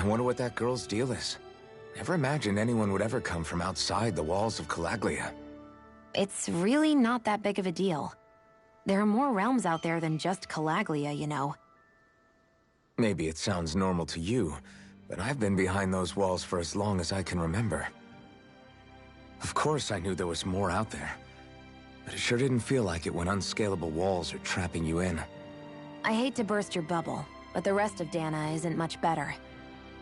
I wonder what that girl's deal is. Never imagined anyone would ever come from outside the walls of Calaglia. It's really not that big of a deal. There are more realms out there than just Calaglia, you know. Maybe it sounds normal to you, but I've been behind those walls for as long as I can remember. Of course I knew there was more out there, but it sure didn't feel like it when unscalable walls are trapping you in. I hate to burst your bubble, but the rest of Dana isn't much better.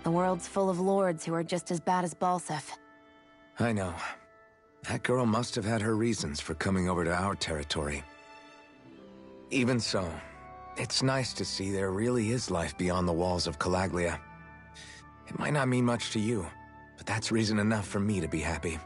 The world's full of lords who are just as bad as Balsef. I know. That girl must have had her reasons for coming over to our territory. Even so, it's nice to see there really is life beyond the walls of Calaglia. It might not mean much to you, but that's reason enough for me to be happy.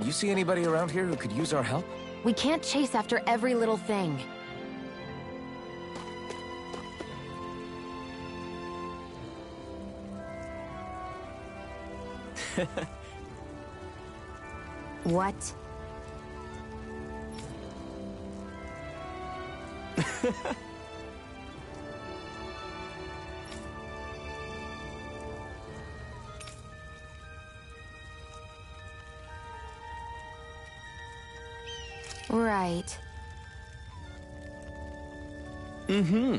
You see anybody around here who could use our help? We can't chase after every little thing. What? Right. Mm-hmm.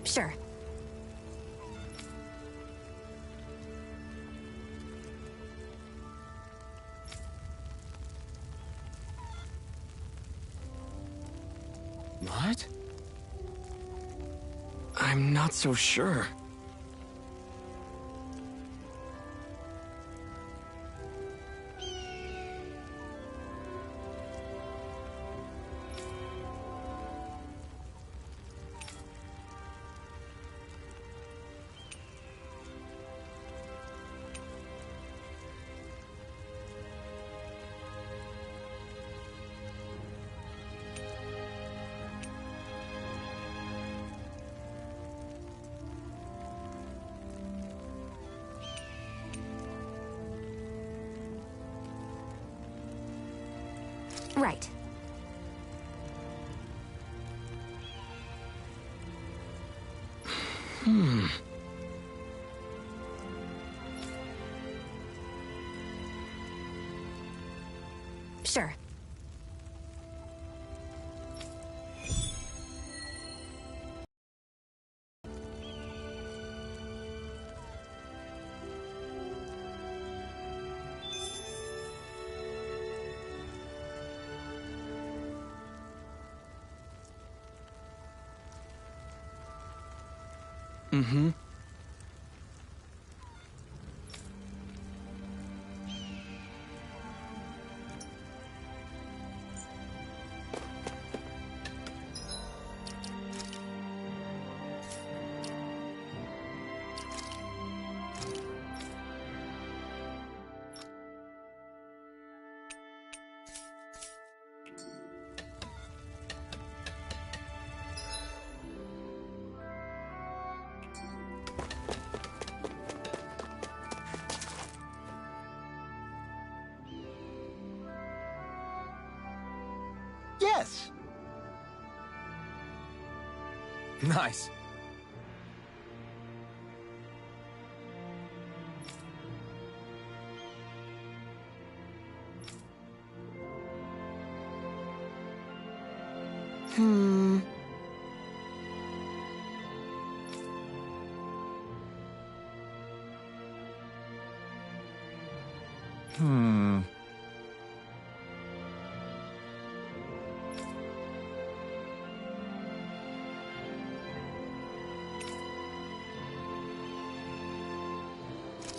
Sure. What? I'm not so sure. Right. Sure. Mm-hmm. Yes! Nice. Hmm.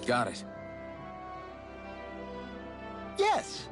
Got it. Yes!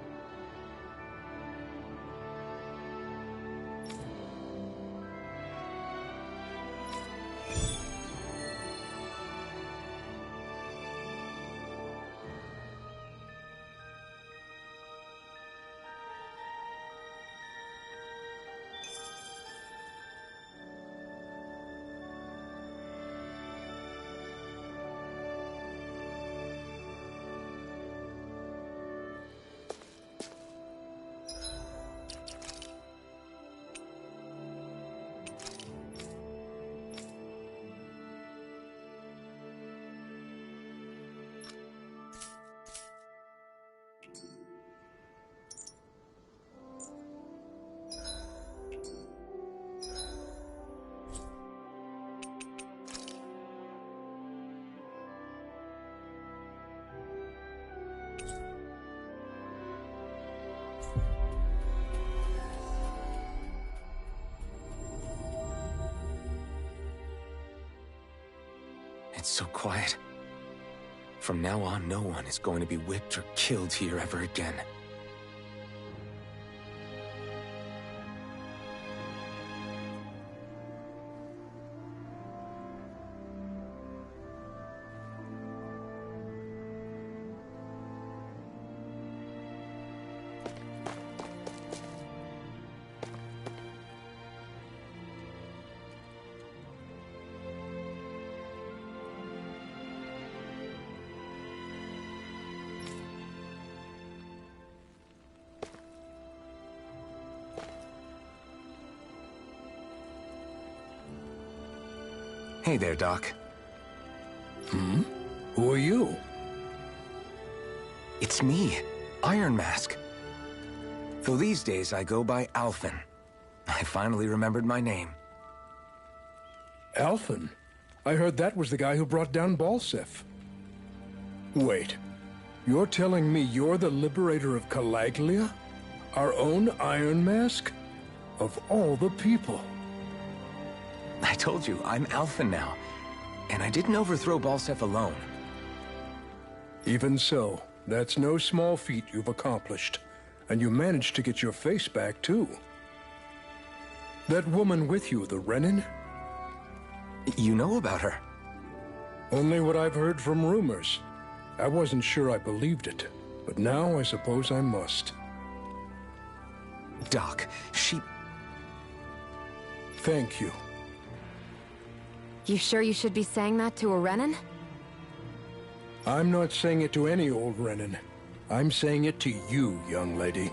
It's so quiet. From now on, no one is going to be whipped or killed here ever again. Hey there, Doc. Who are you? It's me, Iron Mask. Though these days I go by Alphen. I finally remembered my name. Alphen? I heard that was the guy who brought down Balsef. Wait, you're telling me you're the liberator of Calaglia? Our own Iron Mask? Of all the people. I told you, I'm Alphen now. And I didn't overthrow Balsef alone. Even so, that's no small feat you've accomplished. And you managed to get your face back, too. That woman with you, the Renin? You know about her? Only what I've heard from rumors. I wasn't sure I believed it, but now I suppose I must. Doc, she... Thank you. You sure you should be saying that to a Renin? I'm not saying it to any old Renin. I'm saying it to you, young lady.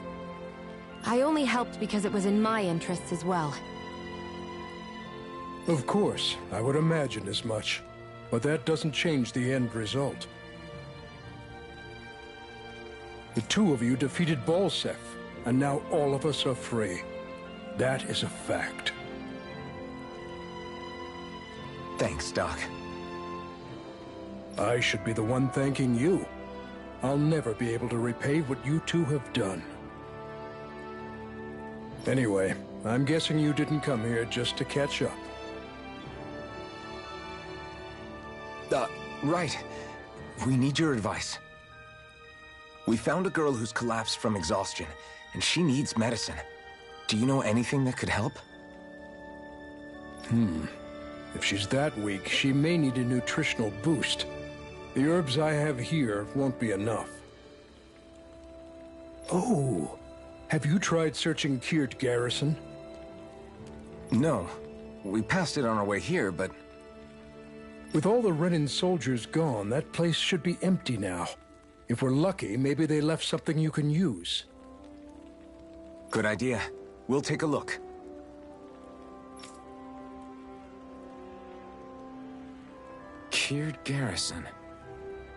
I only helped because it was in my interests as well. Of course, I would imagine as much. But that doesn't change the end result. The two of you defeated Balsef, and now all of us are free. That is a fact. Thanks, Doc. I should be the one thanking you. I'll never be able to repay what you two have done. Anyway, I'm guessing you didn't come here just to catch up. Right. We need your advice. We found a girl who's collapsed from exhaustion, and she needs medicine. Do you know anything that could help? If she's that weak, she may need a nutritional boost. The herbs I have here won't be enough. Oh, have you tried searching Kirt Garrison? No. We passed it on our way here, but... With all the Renin soldiers gone, that place should be empty now. If we're lucky, maybe they left something you can use. Good idea. We'll take a look. Kirt Garrison.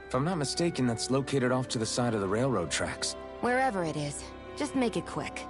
If I'm not mistaken, that's located off to the side of the railroad tracks. Wherever it is, just make it quick.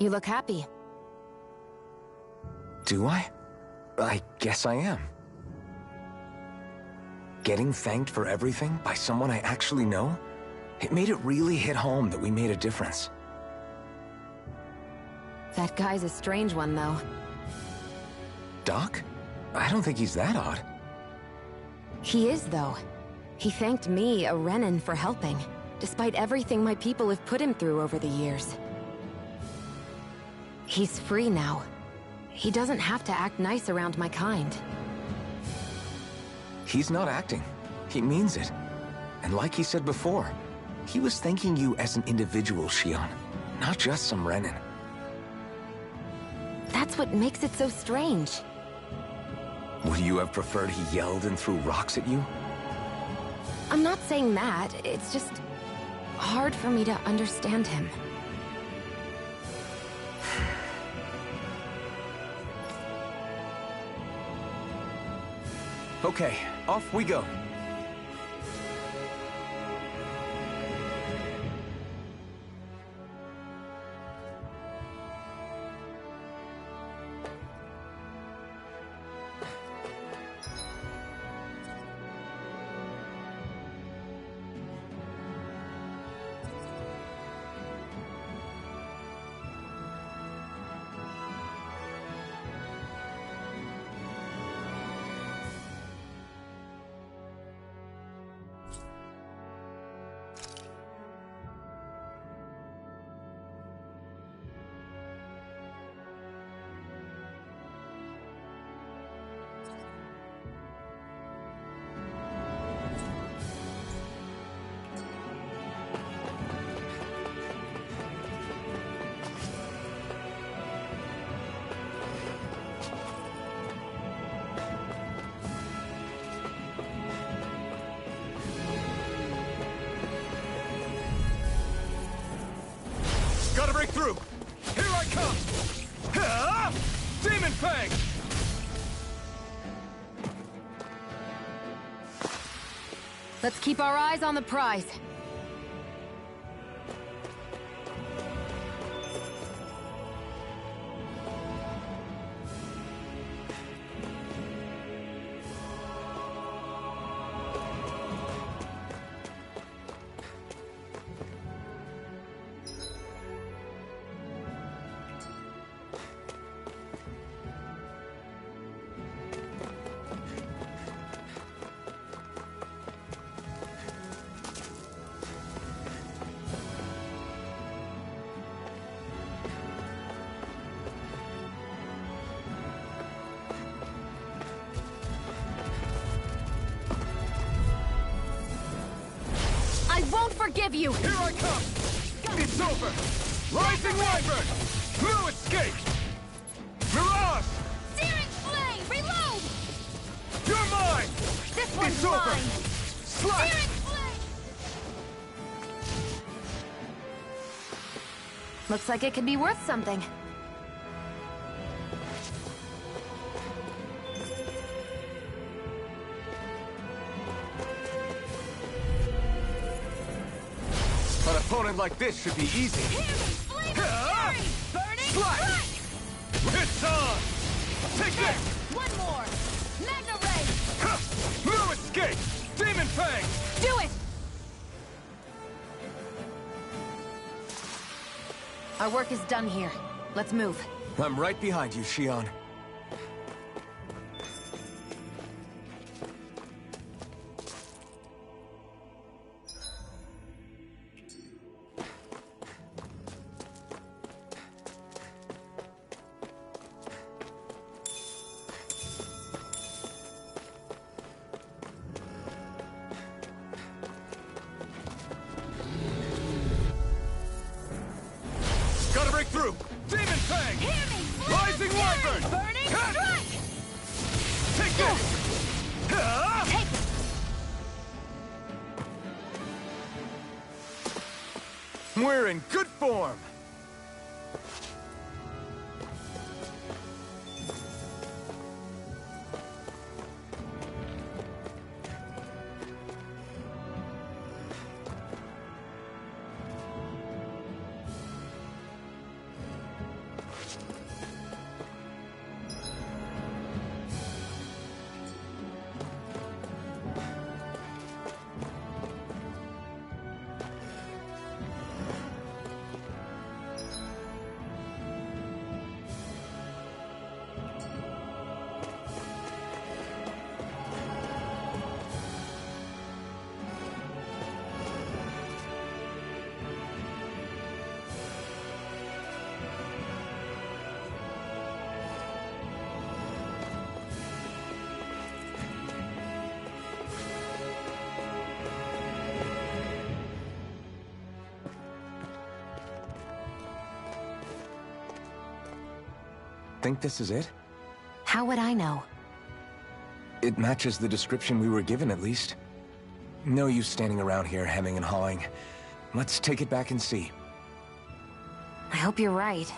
You look happy. Do I? I guess I am. Getting thanked for everything by someone I actually know? It made it really hit home that we made a difference. That guy's a strange one, though. Doc? I don't think he's that odd. He is, though. He thanked me, a Renan, for helping, despite everything my people have put him through over the years. He's free now. He doesn't have to act nice around my kind. He's not acting. He means it. And like he said before, he was thanking you as an individual, Shion, not just some Renan. That's what makes it so strange. Would you have preferred he yelled and threw rocks at you? I'm not saying that. It's just hard for me to understand him. Okay, off we go. Gotta break through! Here I come! Ah! Demon Fang! Let's keep our eyes on the prize. I won't forgive you! Here I come! It's over! Rising Wyvern! No escape! Mirage! Searing Flame! Reload! You're mine! This one's It's over! mine! Slash! Searing Flame! Looks like it could be worth something. An opponent like this should be easy. Ah! Slash! It's on! Take this! One more! Magna Ray! Ha! No escape! Demon Fang! Do it! Our work is done here. Let's move. I'm right behind you, Shion. Gotta break through! Demon Fang! Hear me! Rising Wyvern! Burning Ha! Strike! Take this! Ah! Take it! We're in good form! think this is it? How would I know? It matches the description we were given, at least. No use standing around here hemming and hawing. Let's take it back and see. I hope you're right.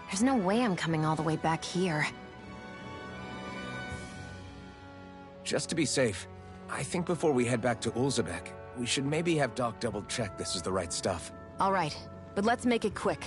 There's no way I'm coming all the way back here. Just to be safe, I think before we head back to Ulzebek, we should maybe have Doc double-check this is the right stuff. All right, but let's make it quick.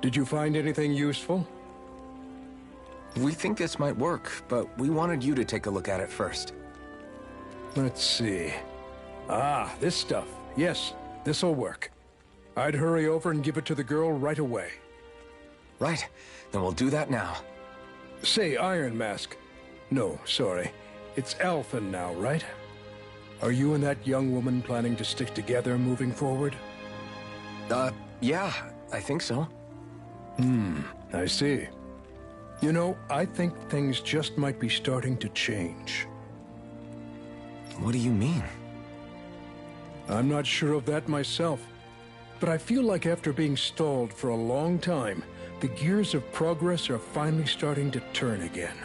Did you find anything useful? We think this might work, but we wanted you to take a look at it first. Let's see. Ah, this stuff. Yes, this'll work. I'd hurry over and give it to the girl right away. Right, then we'll do that now. Say, Iron Mask. No, sorry. It's Elfin now, right? Are you and that young woman planning to stick together moving forward? Yeah, I think so. I see. You know, I think things just might be starting to change. What do you mean? I'm not sure of that myself, but I feel like after being stalled for a long time, the gears of progress are finally starting to turn again.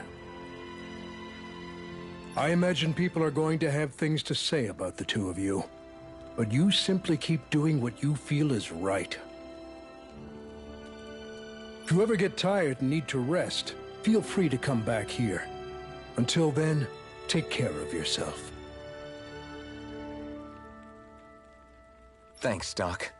I imagine people are going to have things to say about the two of you, but you simply keep doing what you feel is right. If you ever get tired and need to rest, feel free to come back here. Until then, take care of yourself. Thanks, Doc.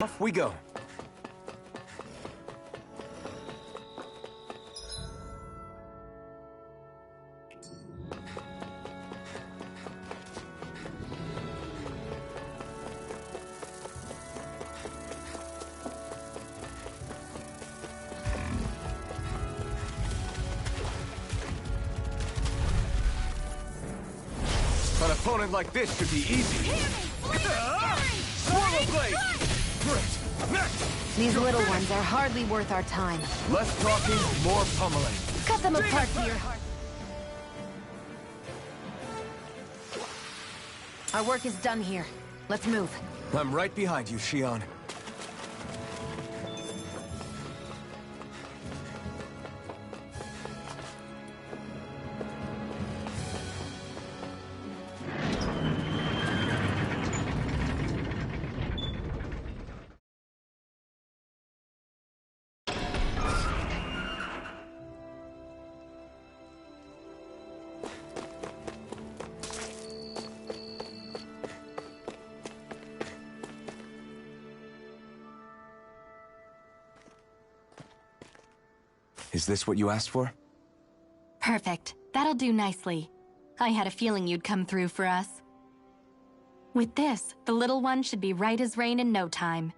Off we go. An opponent like this should be easy. Swallow blade! Great! Next! These little ones are hardly worth our time. Less talking, more pummeling. Cut them apart to your heart. Our work is done here. Let's move. I'm right behind you, Shion. Is this what you asked for? Perfect. That'll do nicely. I had a feeling you'd come through for us. With this, the little one should be right as rain in no time.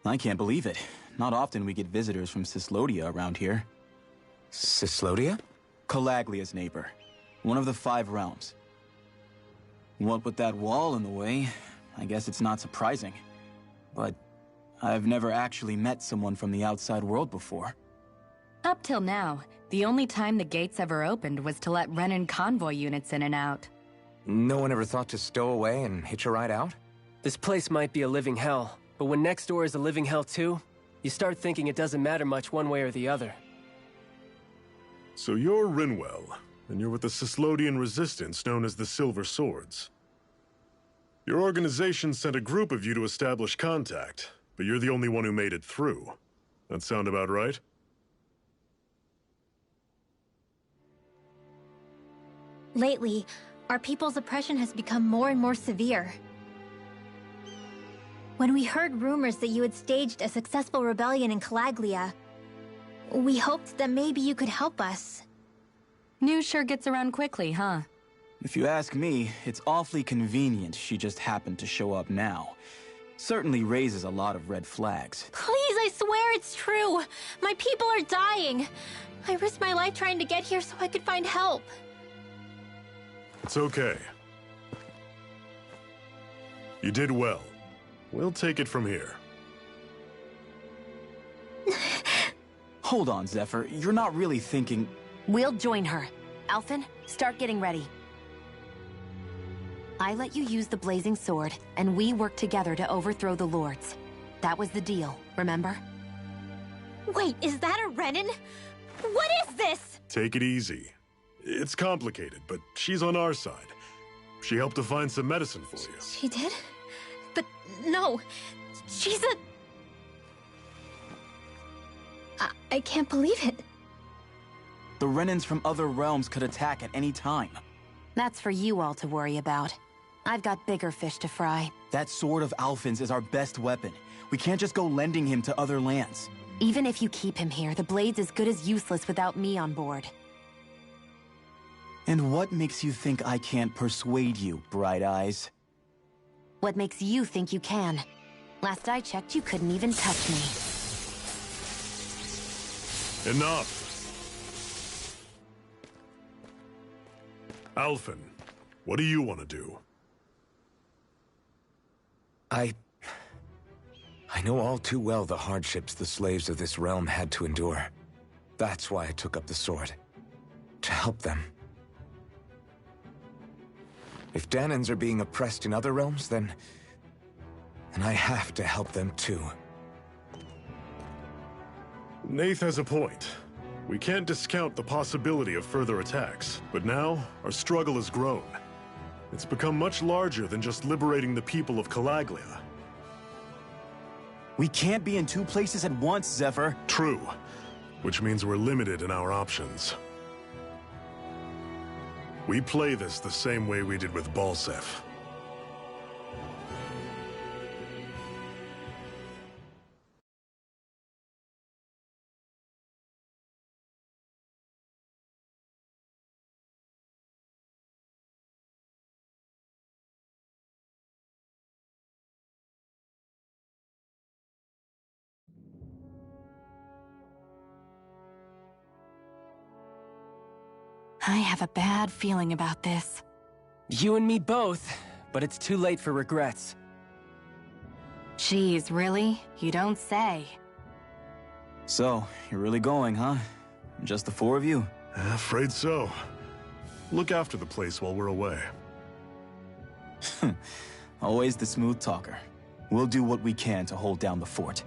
I can't believe it. Not often we get visitors from Cyslodia around here. Cyslodia? Calaglia's neighbor. One of the 5 realms. What with that wall in the way, I guess it's not surprising. But I've never actually met someone from the outside world before. Up till now, the only time the gates ever opened was to let Renan convoy units in and out. No one ever thought to stow away and hitch a ride out? This place might be a living hell, but when next door is a living hell too, you start thinking it doesn't matter much one way or the other. So you're Rinwell, and you're with the Cyslodian resistance known as the Silver Swords. Your organization sent a group of you to establish contact, but you're the only one who made it through. That sound about right? Lately, our people's oppression has become more and more severe. When we heard rumors that you had staged a successful rebellion in Calaglia, we hoped that maybe you could help us. News sure gets around quickly, huh? If you ask me, it's awfully convenient she just happened to show up now. Certainly raises a lot of red flags. Please, I swear it's true! My people are dying! I risked my life trying to get here so I could find help. It's okay. You did well. We'll take it from here. Hold on, Zephyr. You're not really thinking... We'll join her. Alphen, start getting ready. I let you use the blazing sword, and we work together to overthrow the lords. That was the deal, remember? Wait, is that a Renan? What is this? Take it easy. It's complicated, but she's on our side. She helped to find some medicine for you. She did? But no, she's a... I can't believe it. The Renans from other realms could attack at any time. That's for you all to worry about. I've got bigger fish to fry. That sword of Alphen's is our best weapon. We can't just go lending him to other lands. Even if you keep him here, the blade's as good as useless without me on board. And what makes you think I can't persuade you, Bright Eyes? What makes you think you can? Last I checked, you couldn't even touch me. Enough! Alphen, what do you want to do? I know all too well the hardships the slaves of this realm had to endure. That's why I took up the sword. To help them. If Danans are being oppressed in other realms, then I have to help them too. Nath has a point. We can't discount the possibility of further attacks, but now our struggle has grown. It's become much larger than just liberating the people of Calaglia. We can't be in 2 places at once, Zephyr. True, which means we're limited in our options. We play this the same way we did with Balsef. I have a bad feeling about this. You and me both, but it's too late for regrets. Jeez, really? You don't say. So, you're really going, huh? Just the 4 of you? Afraid so. Look after the place while we're away. Always the smooth talker. We'll do what we can to hold down the fort.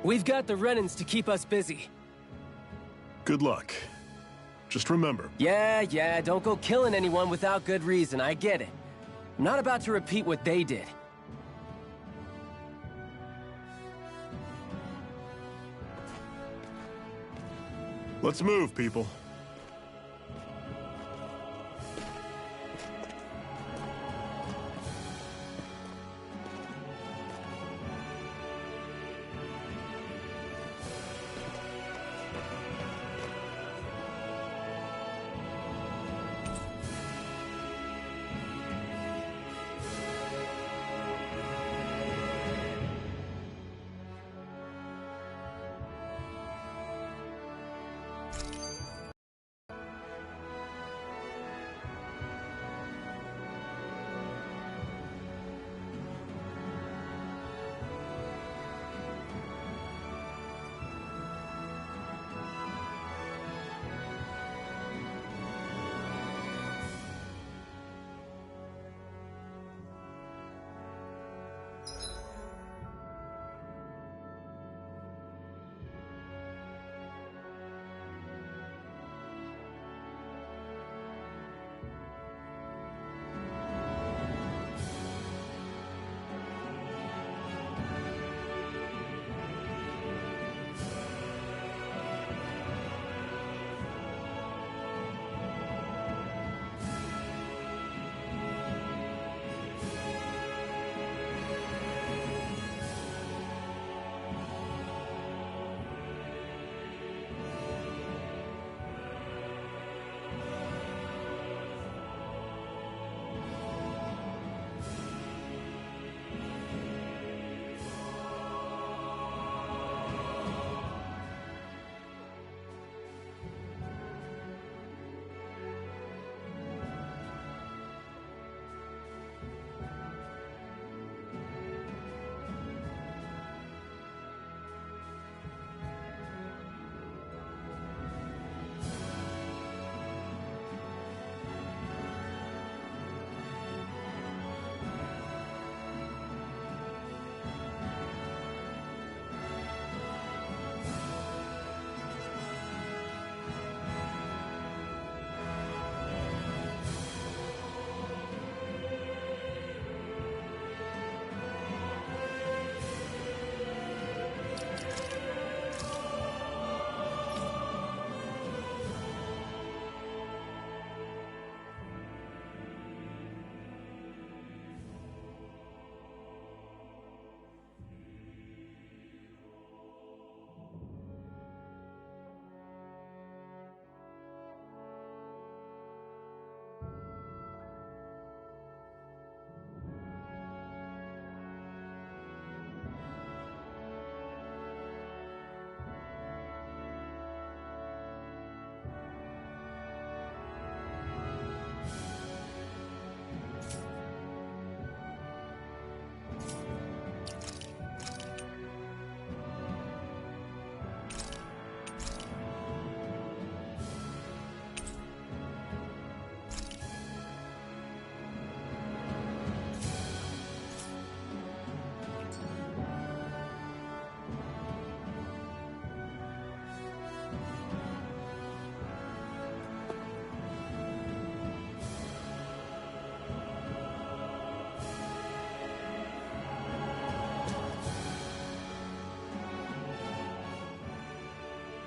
We've got the Renans to keep us busy. Good luck. Just remember... Yeah, don't go killing anyone without good reason, I get it. I'm not about to repeat what they did. Let's move, people.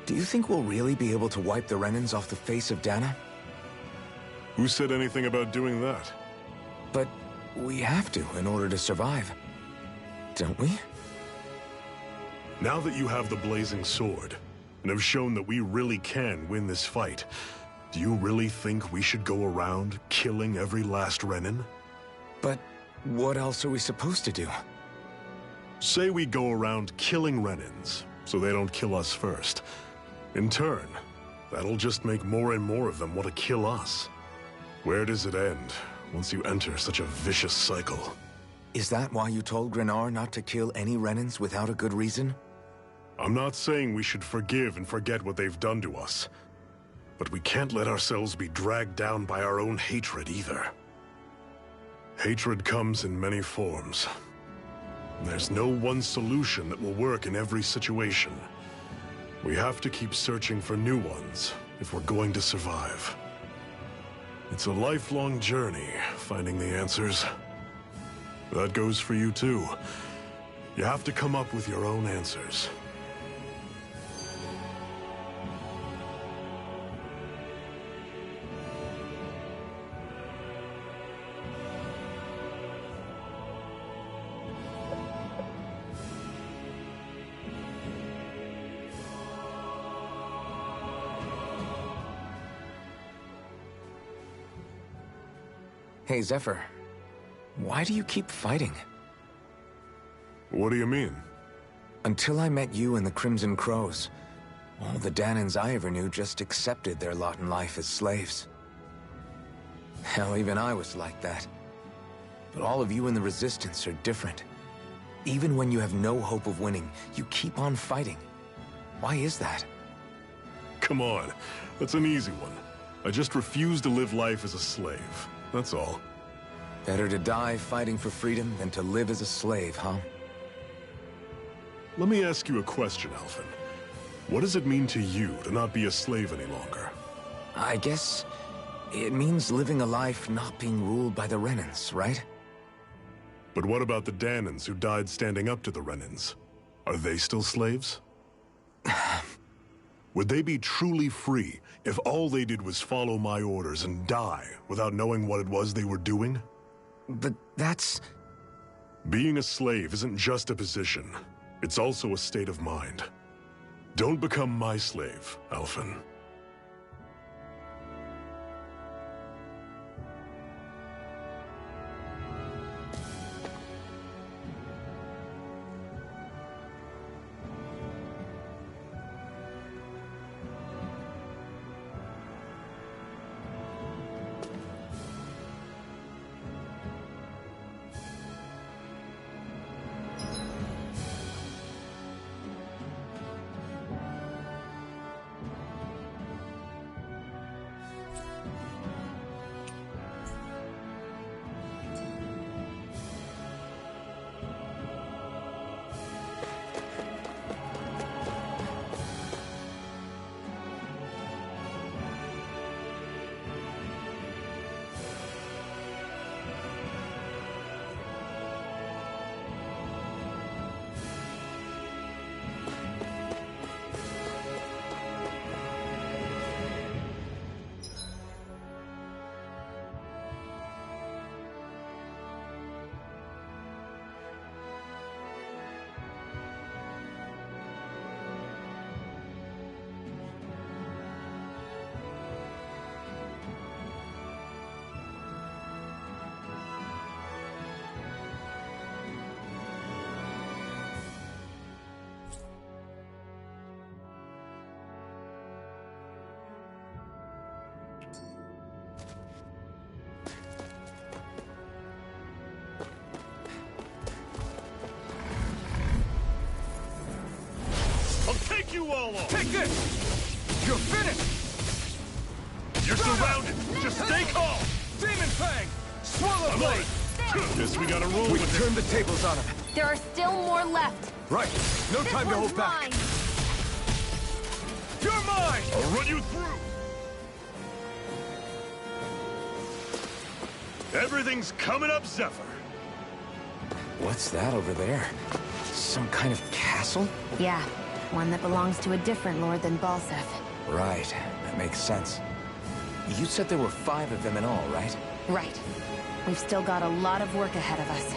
Do you think we'll really be able to wipe the Renans off the face of Dana? Who said anything about doing that? But we have to in order to survive. Don't we? Now that you have the blazing sword, and have shown that we really can win this fight, do you really think we should go around killing every last Renan? But what else are we supposed to do? Say we go around killing Renans, so they don't kill us first. In turn, that'll just make more and more of them want to kill us. Where does it end, once you enter such a vicious cycle? Is that why you told Grenar not to kill any Renans without a good reason? I'm not saying we should forgive and forget what they've done to us. But we can't let ourselves be dragged down by our own hatred either. Hatred comes in many forms. There's no one solution that will work in every situation. We have to keep searching for new ones if we're going to survive. It's a lifelong journey, finding the answers. That goes for you too. You have to come up with your own answers. Hey, Zephyr. Why do you keep fighting? What do you mean? Until I met you and the Crimson Crows, all the Danans I ever knew just accepted their lot in life as slaves. Hell, even I was like that. But all of you in the Resistance are different. Even when you have no hope of winning, you keep on fighting. Why is that? Come on, that's an easy one. I just refuse to live life as a slave. That's all. Better to die fighting for freedom than to live as a slave, huh? Let me ask you a question, Alphen. What does it mean to you to not be a slave any longer? I guess it means living a life not being ruled by the Renans, right? But what about the Danans who died standing up to the Renans? Are they still slaves? Would they be truly free if all they did was follow my orders and die without knowing what it was they were doing? But that's... Being a slave isn't just a position. It's also a state of mind. Don't become my slave, Alphen. You all off. Take this! You're finished! You're surrounded! Just stay calm! Demon Fang! Swallow Blade! Guess we gotta roll with it. Turn the tables on him. There are still more left. Right. No This time to one's hold back. mine. You're mine! I'll run you through! Everything's coming up, Zephyr. What's that over there? Some kind of castle? Yeah. One that belongs to a different lord than Balsef. Right, that makes sense. You said there were 5 of them in all, right? Right. We've still got a lot of work ahead of us.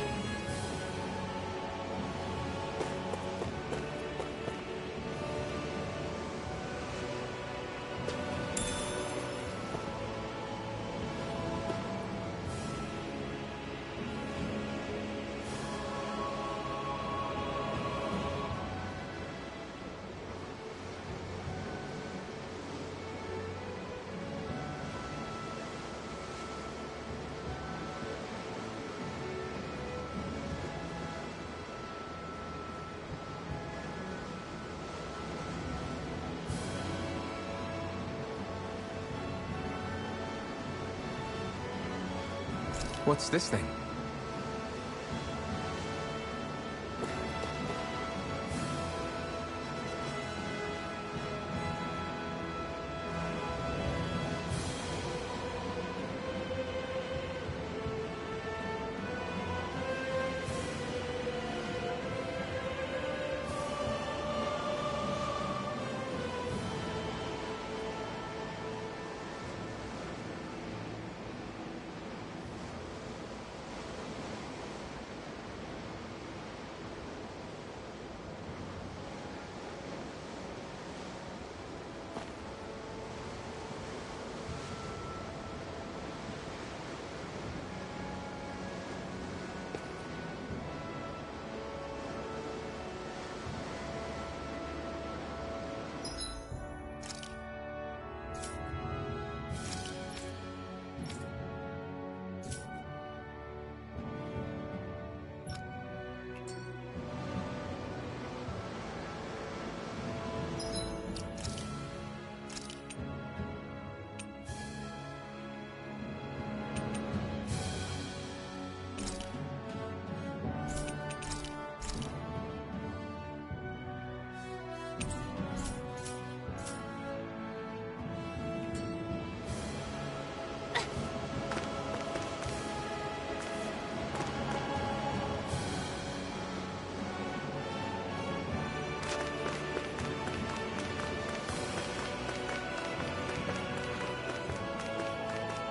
What's this thing?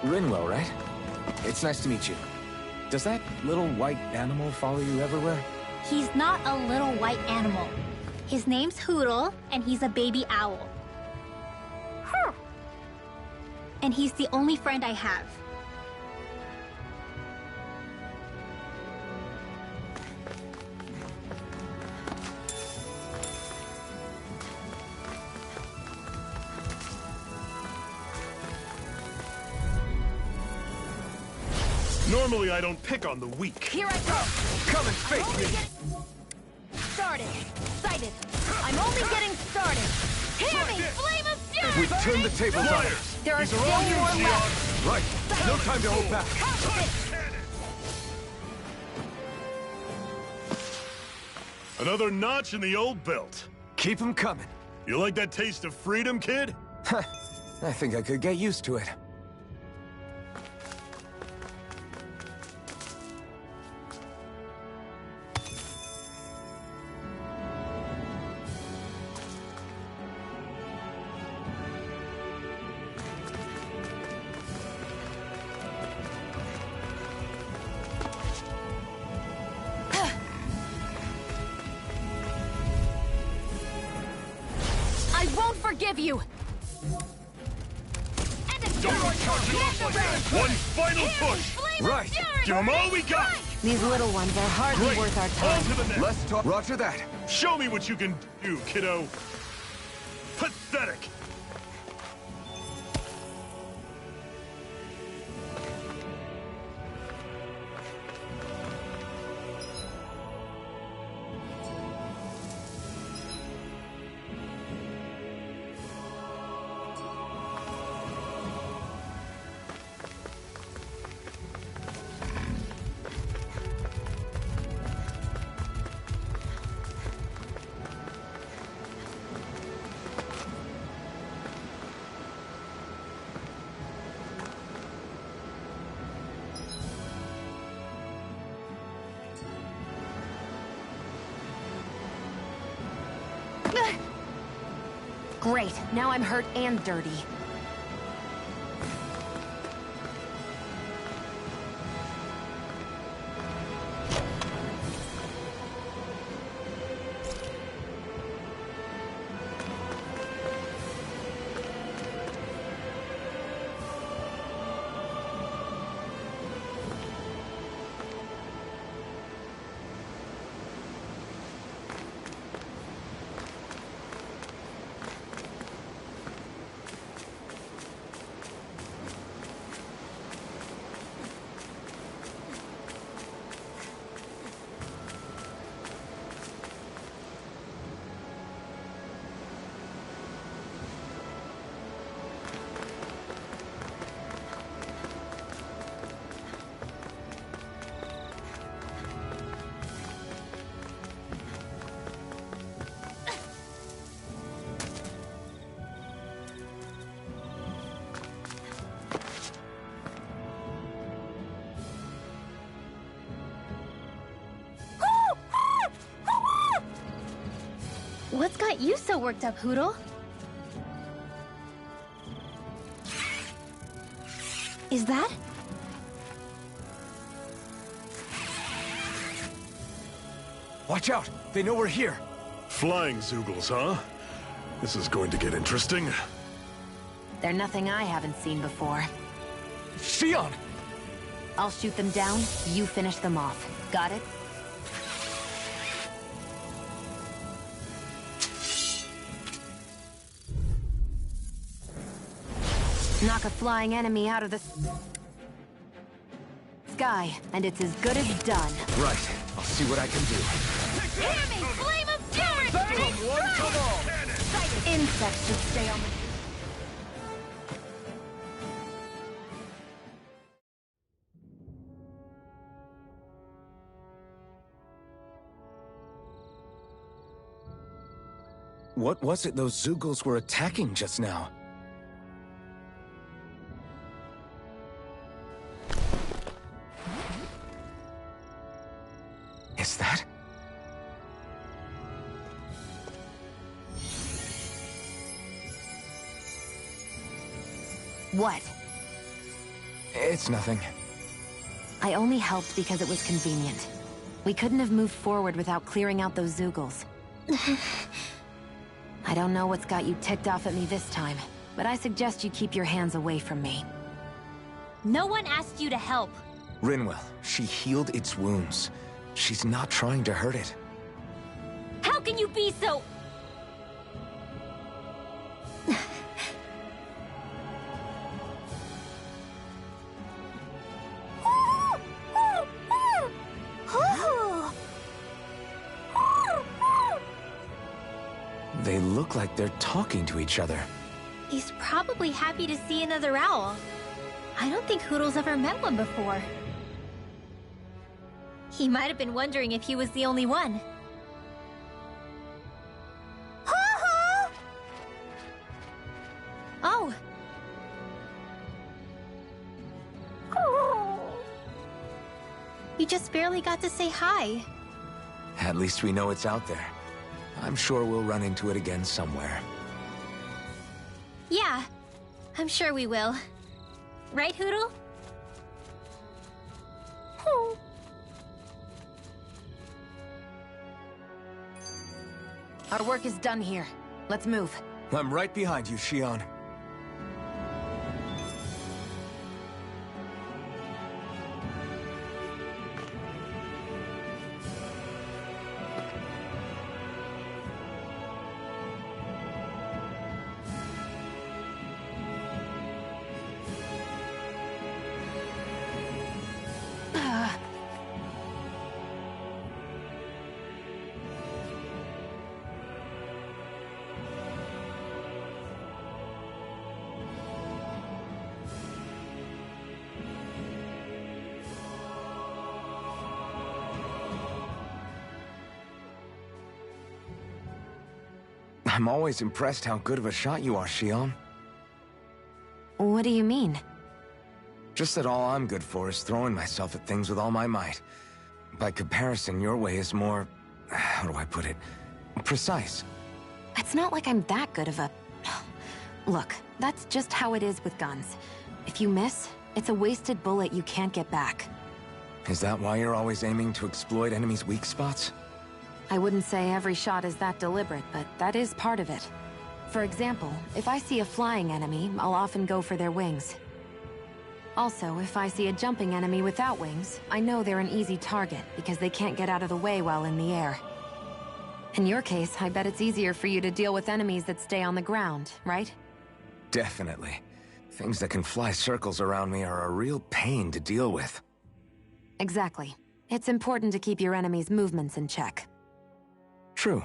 Rinwell, right? It's nice to meet you. Does that little white animal follow you everywhere? He's not a little white animal. His name's Hoodle, and he's a baby owl. And he's the only friend I have. Normally, I don't pick on the weak. Here I go! Come and face me! Started! Sighted! I'm only getting started! Hear me! Flame of fury! We've turned the tables on her. There are These still are all more you, left! Right! No time to hold back! Another notch in the old belt. Keep 'em coming. You like that taste of freedom, kid? I think I could get used to it. I won't forgive you! One final push! Right! Give 'em all we got! These little ones are hardly Great! worth our On time. to the next! Let's talk. Roger that. Show me what you can do, kiddo! Pathetic! Great, now I'm hurt and dirty. What's got you so worked up, Hoodle? Is that? Watch out! They know we're here! Flying Zoogles, huh? This is going to get interesting. They're nothing I haven't seen before. Xion! I'll shoot them down, you finish them off. Got it? Knock a flying enemy out of the sky, and it's as good as done. Right. I'll see what I can do. Hear me! Flame of fury! Insects should stay on the... What was it those Zoogles were attacking just now? Is that? What? It's nothing. I only helped because it was convenient. We couldn't have moved forward without clearing out those Zoogles. I don't know what's got you ticked off at me this time, but I suggest you keep your hands away from me. No one asked you to help. Rinwell, she healed its wounds. She's not trying to hurt it. How can you be so... They look like they're talking to each other. He's probably happy to see another owl. I don't think Hoodle's ever met one before. He might have been wondering if he was the only one. Oh. You just barely got to say hi. At least we know it's out there. I'm sure we'll run into it again somewhere. Yeah, I'm sure we will. Right, Hoodle? Our work is done here. Let's move. I'm right behind you, Xion. I'm always impressed how good of a shot you are, Xion. What do you mean? Just that all I'm good for is throwing myself at things with all my might. By comparison, your way is more... how do I put it? Precise. It's not like I'm that good of a Look, that's just how it is with guns. If you miss, it's a wasted bullet you can't get back. Is that why you're always aiming to exploit enemies' weak spots? I wouldn't say every shot is that deliberate, but that is part of it. For example, if I see a flying enemy, I'll often go for their wings. Also, if I see a jumping enemy without wings, I know they're an easy target because they can't get out of the way while in the air. In your case, I bet it's easier for you to deal with enemies that stay on the ground, right? Definitely. Things that can fly circles around me are a real pain to deal with. Exactly. It's important to keep your enemy's movements in check. True.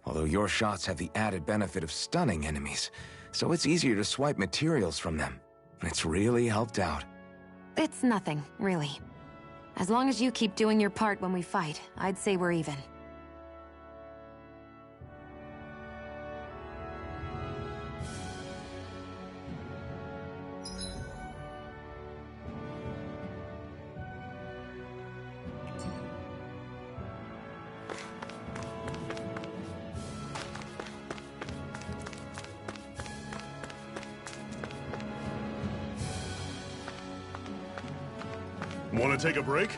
Although your shots have the added benefit of stunning enemies, so it's easier to swipe materials from them. It's really helped out. It's nothing, really. As long as you keep doing your part when we fight, I'd say we're even. Want to take a break?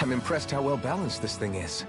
I'm impressed how well balanced this thing is.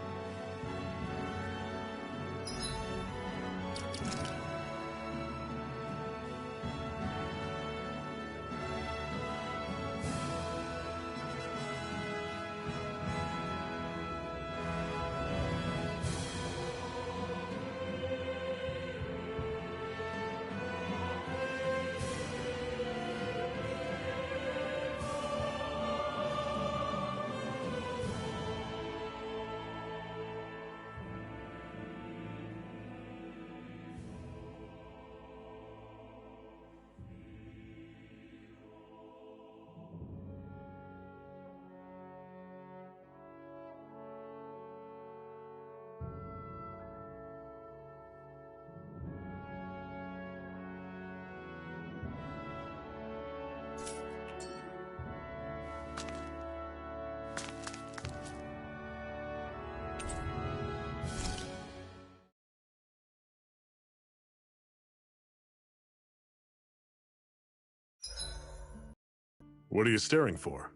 What are you staring for?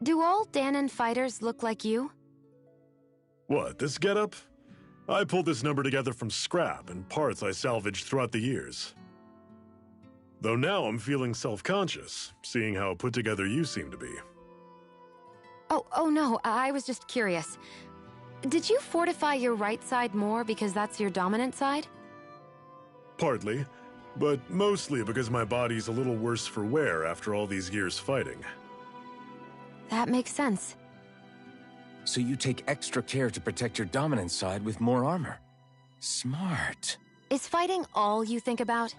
Do all Danon fighters look like you? What, this getup? I pulled this number together from scrap and parts I salvaged throughout the years. Though now I'm feeling self-conscious, seeing how put together you seem to be. Oh no, I was just curious. Did you fortify your right side more because that's your dominant side? Partly, but mostly because my body's a little worse for wear after all these years fighting. That makes sense. So you take extra care to protect your dominant side with more armor. Smart. Is fighting all you think about?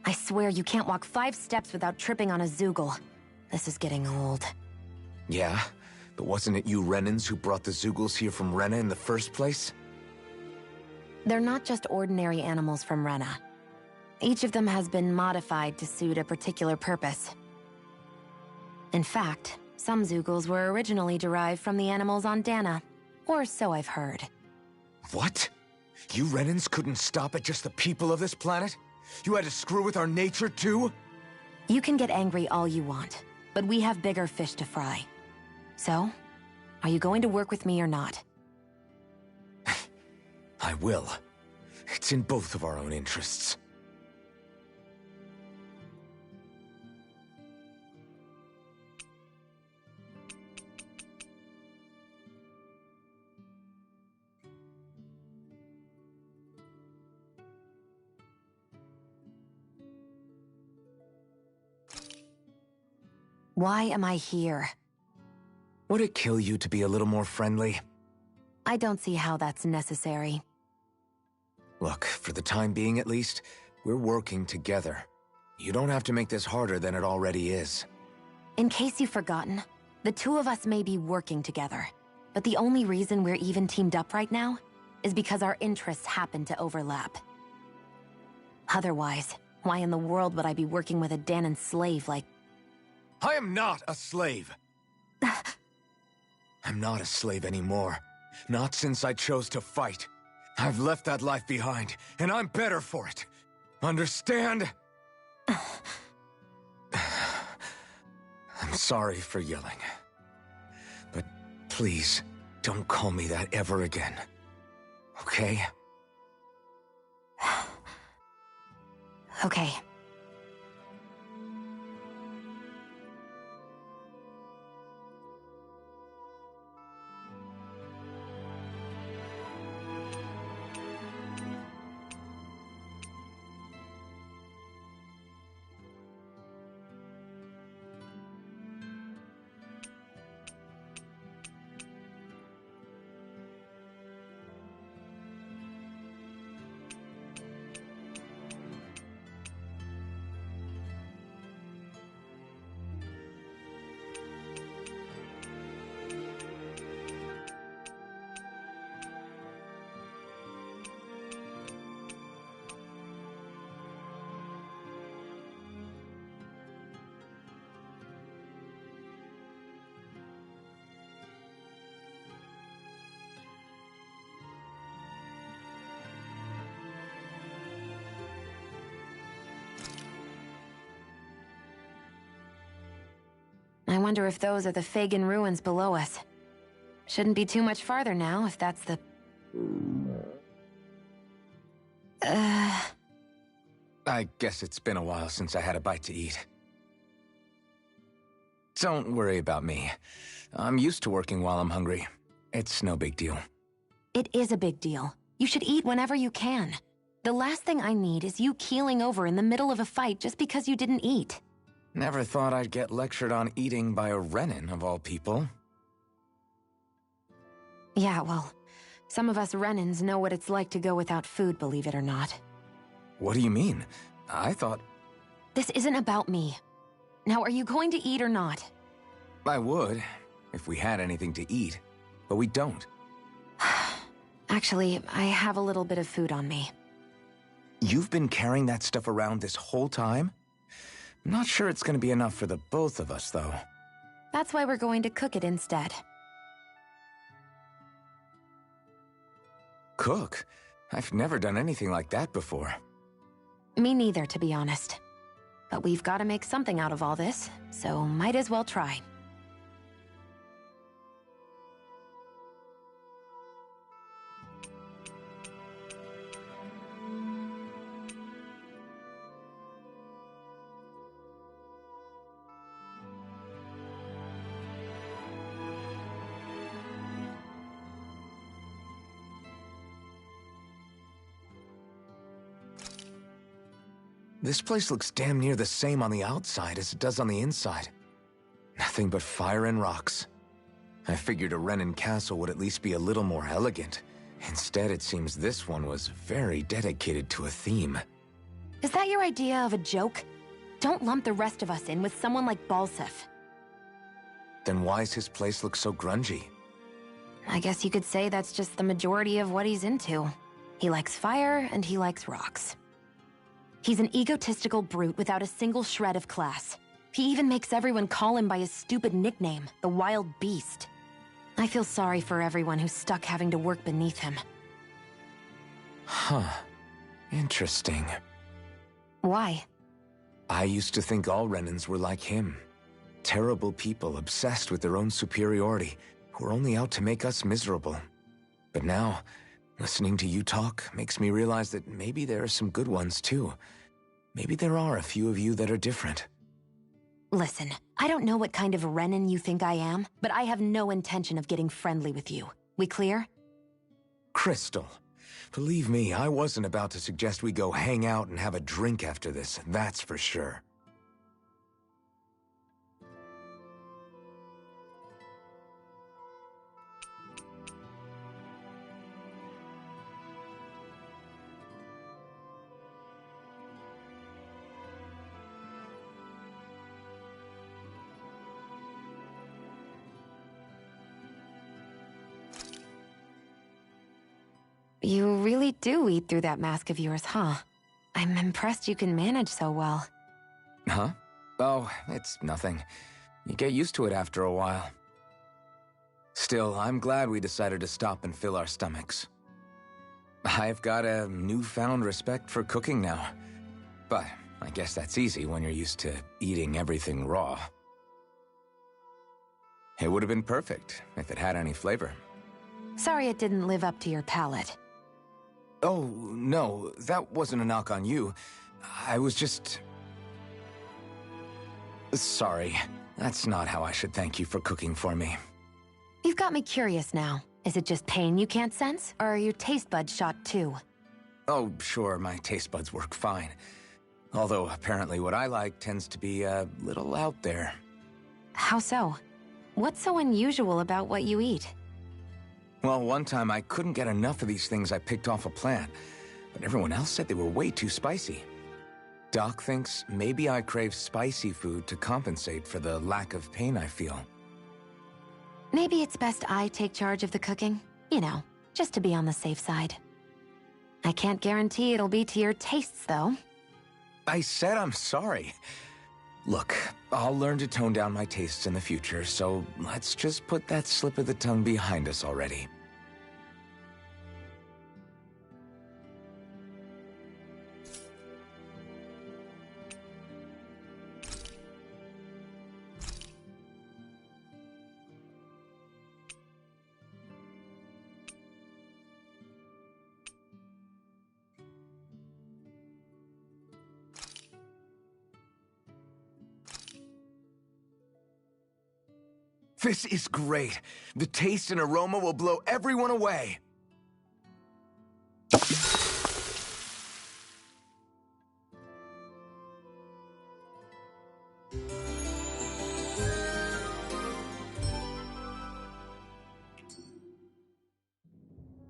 I swear you can't walk 5 steps without tripping on a Zoogle. This is getting old. Yeah? But wasn't it you Renans who brought the Zoogles here from Rena in the first place? They're not just ordinary animals from Rena. Each of them has been modified to suit a particular purpose. In fact, some Zoogles were originally derived from the animals on Dana. Or so I've heard. What? You Renans couldn't stop at just the people of this planet? You had to screw with our nature, too? You can get angry all you want, but we have bigger fish to fry. So, are you going to work with me or not? I will. It's in both of our own interests. Why am I here? Would it kill you to be a little more friendly? I don't see how that's necessary. Look, for the time being at least, we're working together. You don't have to make this harder than it already is. In case you've forgotten, the two of us may be working together, but the only reason we're even teamed up right now is because our interests happen to overlap. Otherwise, why in the world would I be working with a Danan slave like... I am not a slave! I'm not a slave anymore. Not since I chose to fight. I've left that life behind, and I'm better for it. Understand? I'm sorry for yelling. But please, don't call me that ever again. Okay? Okay. I wonder if those are the Fagin ruins below us. Shouldn't be too much farther now, if that's the... I guess it's been a while since I had a bite to eat. Don't worry about me. I'm used to working while I'm hungry. It's no big deal. It is a big deal. You should eat whenever you can. The last thing I need is you keeling over in the middle of a fight just because you didn't eat. Never thought I'd get lectured on eating by a Renin, of all people. Yeah, well, some of us Renins know what it's like to go without food, believe it or not. What do you mean? I thought... This isn't about me. Now, are you going to eat or not? I would, if we had anything to eat, but we don't. Actually, I have a little bit of food on me. You've been carrying that stuff around this whole time? I'm not sure it's gonna be enough for the both of us, though. That's why we're going to cook it instead. Cook? I've never done anything like that before. Me neither, to be honest. But we've got to make something out of all this, so might as well try. This place looks damn near the same on the outside as it does on the inside. Nothing but fire and rocks. I figured a Renin castle would at least be a little more elegant. Instead, it seems this one was very dedicated to a theme. Is that your idea of a joke? Don't lump the rest of us in with someone like Balsef. Then why's his place look so grungy? I guess you could say that's just the majority of what he's into. He likes fire and he likes rocks. He's an egotistical brute without a single shred of class. He even makes everyone call him by his stupid nickname, the Wild Beast. I feel sorry for everyone who's stuck having to work beneath him. Huh. Interesting. Why? I used to think all Renins were like him. Terrible people obsessed with their own superiority, who are only out to make us miserable. But now, listening to you talk makes me realize that maybe there are some good ones too. Maybe there are a few of you that are different. Listen, I don't know what kind of Renin you think I am, but I have no intention of getting friendly with you. We clear? Crystal, believe me, I wasn't about to suggest we go hang out and have a drink after this, that's for sure. You really do eat through that mask of yours, huh? I'm impressed you can manage so well. Huh? Oh, it's nothing. You get used to it after a while. Still, I'm glad we decided to stop and fill our stomachs. I've got a newfound respect for cooking now. But I guess that's easy when you're used to eating everything raw. It would have been perfect if it had any flavor. Sorry it didn't live up to your palate. Oh, no, that wasn't a knock on you. I was just... Sorry. That's not how I should thank you for cooking for me. You've got me curious now. Is it just pain you can't sense, or are your taste buds shot too? Oh, sure, my taste buds work fine. Although, apparently what I like tends to be a little out there. How so? What's so unusual about what you eat? Well, one time I couldn't get enough of these things I picked off a plant, but everyone else said they were way too spicy. Doc thinks maybe I crave spicy food to compensate for the lack of pain I feel. Maybe it's best I take charge of the cooking. You know, just to be on the safe side. I can't guarantee it'll be to your tastes, though. I said I'm sorry. Look, I'll learn to tone down my tastes in the future, so let's just put that slip of the tongue behind us already. This is great. The taste and aroma will blow everyone away.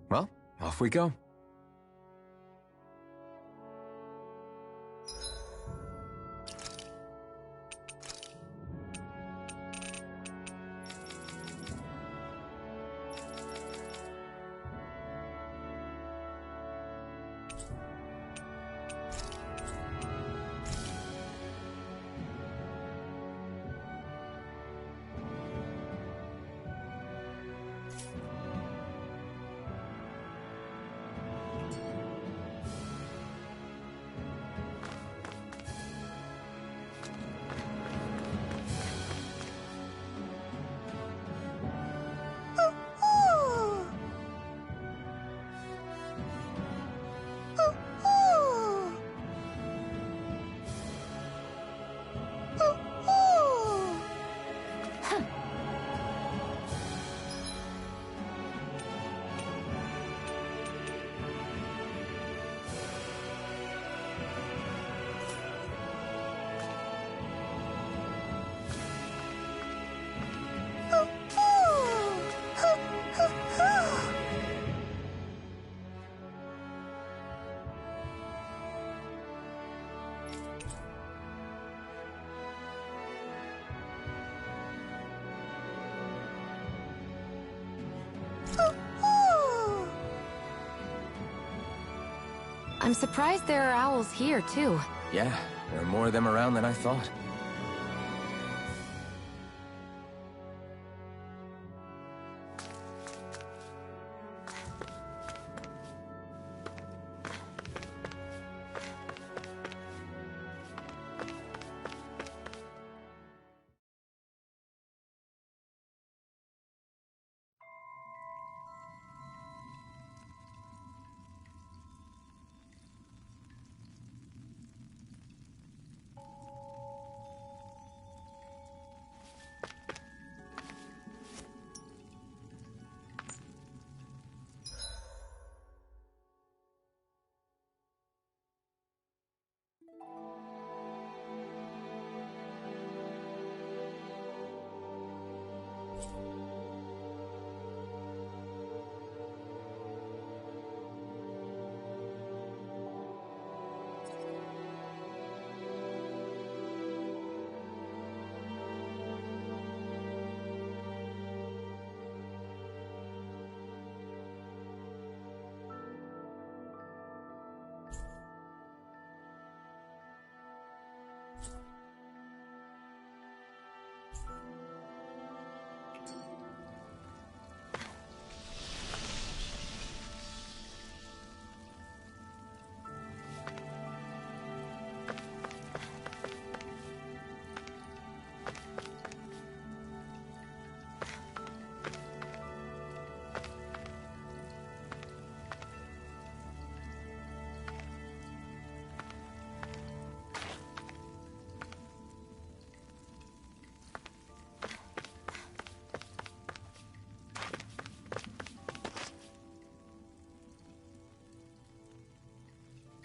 Well, off we go. I'm surprised there are owls here, too. Yeah, there are more of them around than I thought.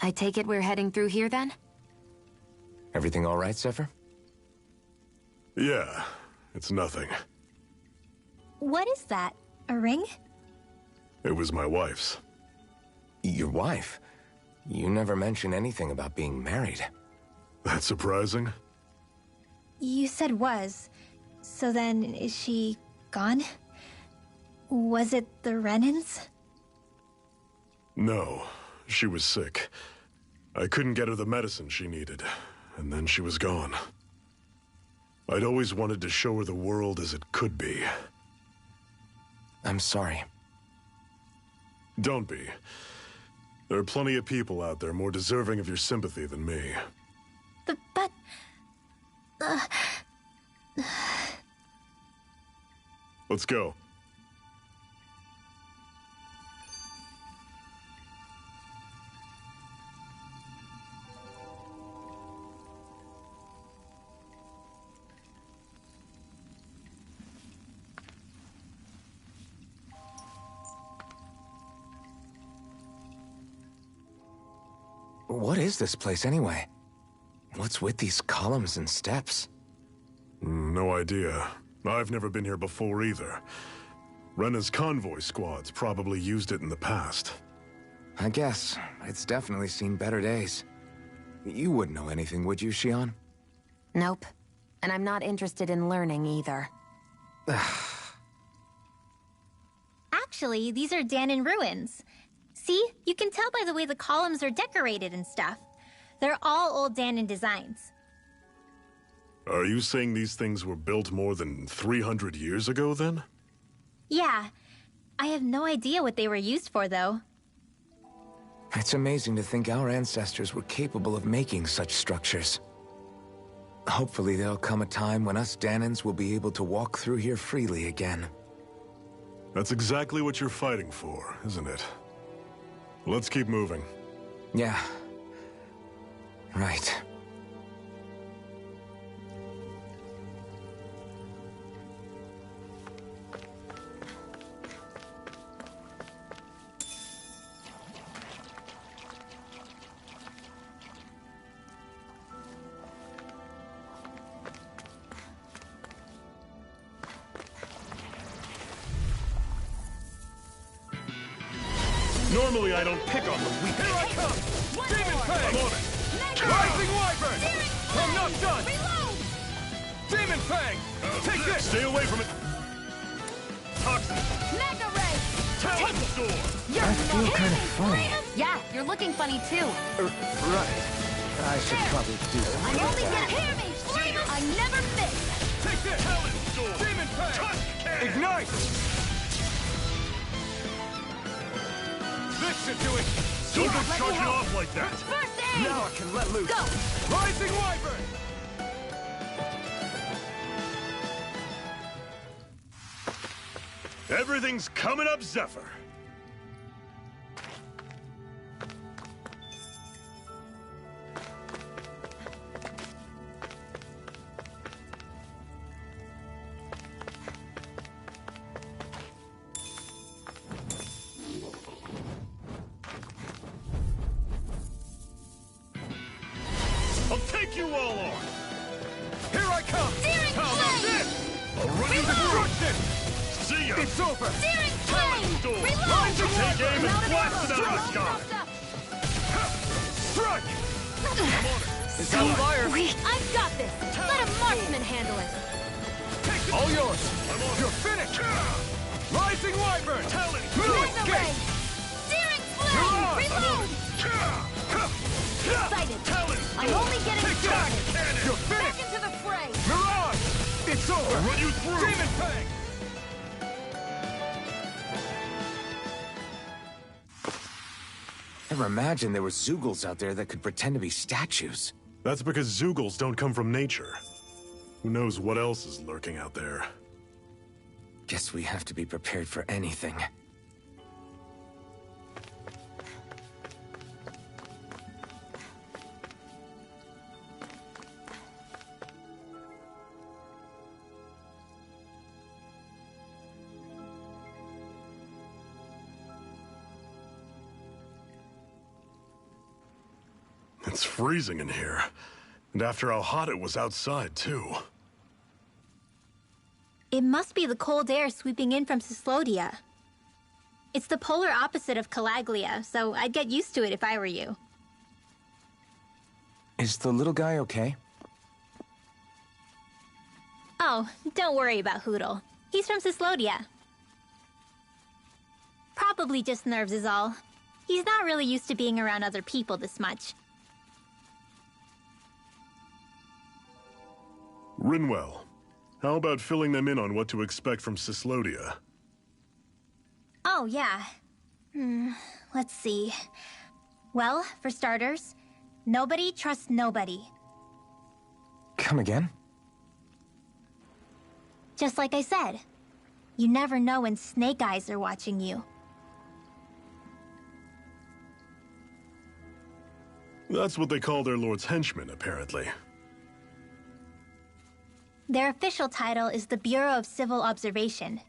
I take it we're heading through here, then? Everything all right, Zephyr? Yeah, it's nothing. What is that? A ring? It was my wife's. Your wife? You never mentioned anything about being married. That's surprising? You said was. So then, is she gone? Was it the Renans? No, she was sick. I couldn't get her the medicine she needed, and then she was gone. I'd always wanted to show her the world as it could be. I'm sorry. Don't be. There are plenty of people out there more deserving of your sympathy than me. But... Let's go. What is this place, anyway? What's with these columns and steps? No idea. I've never been here before either. Rena's convoy squads probably used it in the past. I guess. It's definitely seen better days. You wouldn't know anything, would you, Xion? Nope. And I'm not interested in learning either. Actually, these are Danon ruins. See? You can tell by the way the columns are decorated and stuff. They're all old Danon designs. Are you saying these things were built more than 300 years ago, then? Yeah. I have no idea what they were used for, though. It's amazing to think our ancestors were capable of making such structures. Hopefully there'll come a time when us Danons will be able to walk through here freely again. That's exactly what you're fighting for, isn't it? Let's keep moving. Yeah. Right. Normally I don't pick on the weak. Here I come! Demon Fang! I'm on it! Rising Wyvern! I'm not done! Reload! Demon Fang! Take this! Stay away from it! Toxic! Mega Ray! Talon Storm! I feel kind of funny. Yeah, you're looking funny too. Right. I should probably do I only get hear me! I never miss! Take this! Talent Storm! Demon Pack! Ignite! This should do it! Don't go charging off like that! First aid! Now I can let loose! Go! Rising Wyvern! Everything's coming up, Zephyr! I'll take you all on! Here I come! Searing How about flame! this? I'll run you through! Destruction! See ya! It's over! Searing Talent flame! Storm! Reload! Take aim and blast it out of the All sky! crossed up. Strike! It's So on fire! weak. I've got this. Let a marksman handle it. All yours! You're finished! Rising Wyvern! Talent! Laser ray! Searing flame! on! Reload! Excited. Talent! I'm only getting Take that! started. Cannon! You're Back finished! into the fray. Mirage! It's over! I'll run you through! Demon Fang! Never imagined there were Zoogles out there that could pretend to be statues. That's because Zoogles don't come from nature. Who knows what else is lurking out there? Guess we have to be prepared for anything. It's freezing in here. And after how hot it was outside, too. It must be the cold air sweeping in from Cyslodia. It's the polar opposite of Calaglia, so I'd get used to it if I were you. Is the little guy okay? Oh, don't worry about Hootle. He's from Cyslodia. Probably just nerves is all. He's not really used to being around other people this much. Rinwell, how about filling them in on what to expect from Cyslodia? Oh, yeah. Let's see. Well, for starters, nobody trusts nobody. Come again? Just like I said, you never know when Snake Eyes are watching you. That's what they call their lord's henchmen, apparently. Their official title is the Bureau of Civil Observation.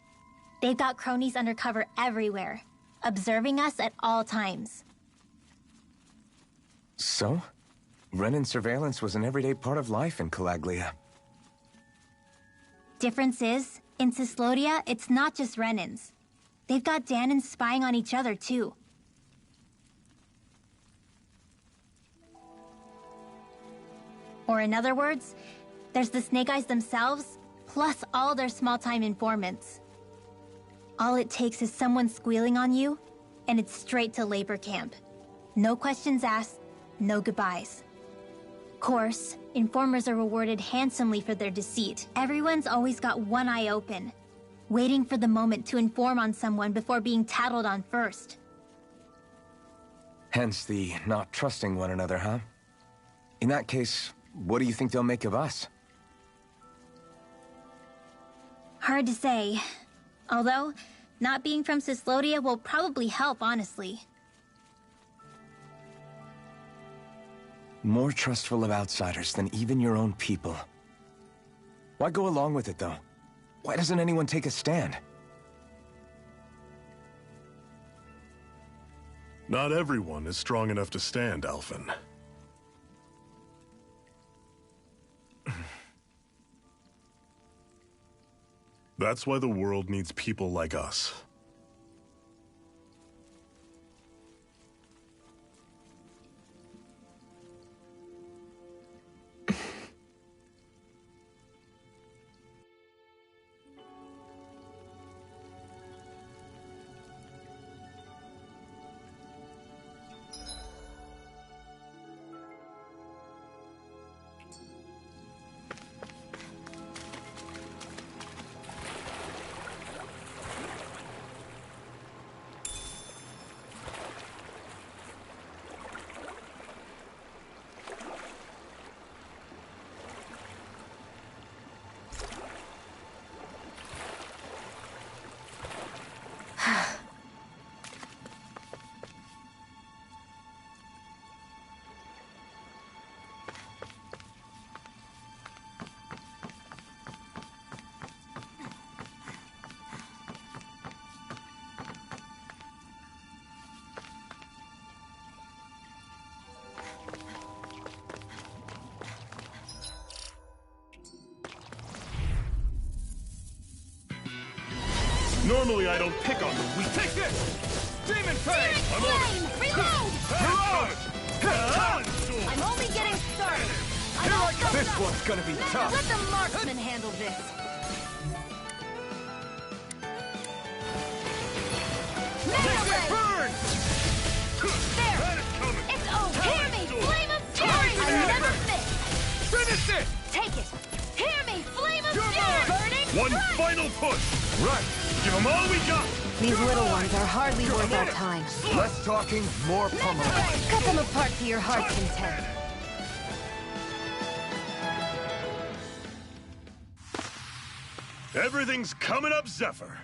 They've got cronies undercover everywhere, observing us at all times. So? Renin surveillance was an everyday part of life in Calaglia. Difference is, in Cyslodia, it's not just Renins. They've got Danins spying on each other, too. Or in other words, there's the Snake Eyes themselves, plus all their small-time informants. All it takes is someone squealing on you, and it's straight to labor camp. No questions asked, no goodbyes. Course, informers are rewarded handsomely for their deceit. Everyone's always got one eye open, waiting for the moment to inform on someone before being tattled on first. Hence the not trusting one another, huh? In that case, what do you think they'll make of us? Hard to say. Although, not being from Cyslodia will probably help, honestly. More trustful of outsiders than even your own people. Why go along with it, though? Why doesn't anyone take a stand? Not everyone is strong enough to stand, Alphen. That's why the world needs people like us. Normally I don't pick on the weak. Take this! Demon Fang! I'm on it. Reload! Mirage! Talent Storm! I'm only getting started. Here I go! This one's gonna be tough! Let the marksman handle this. Melee! Burn! There! That is coming! It's over! Hear me! Flame of fury! I never miss! Finish it! Take it! Hear me! Flame of You're fury! mine! Burning One strike! final push! Right! Give them all we got! These little ones are hardly worth our time. Less talking, more pummeling. Cut them apart to your heart's content. Everything's coming up, Zephyr.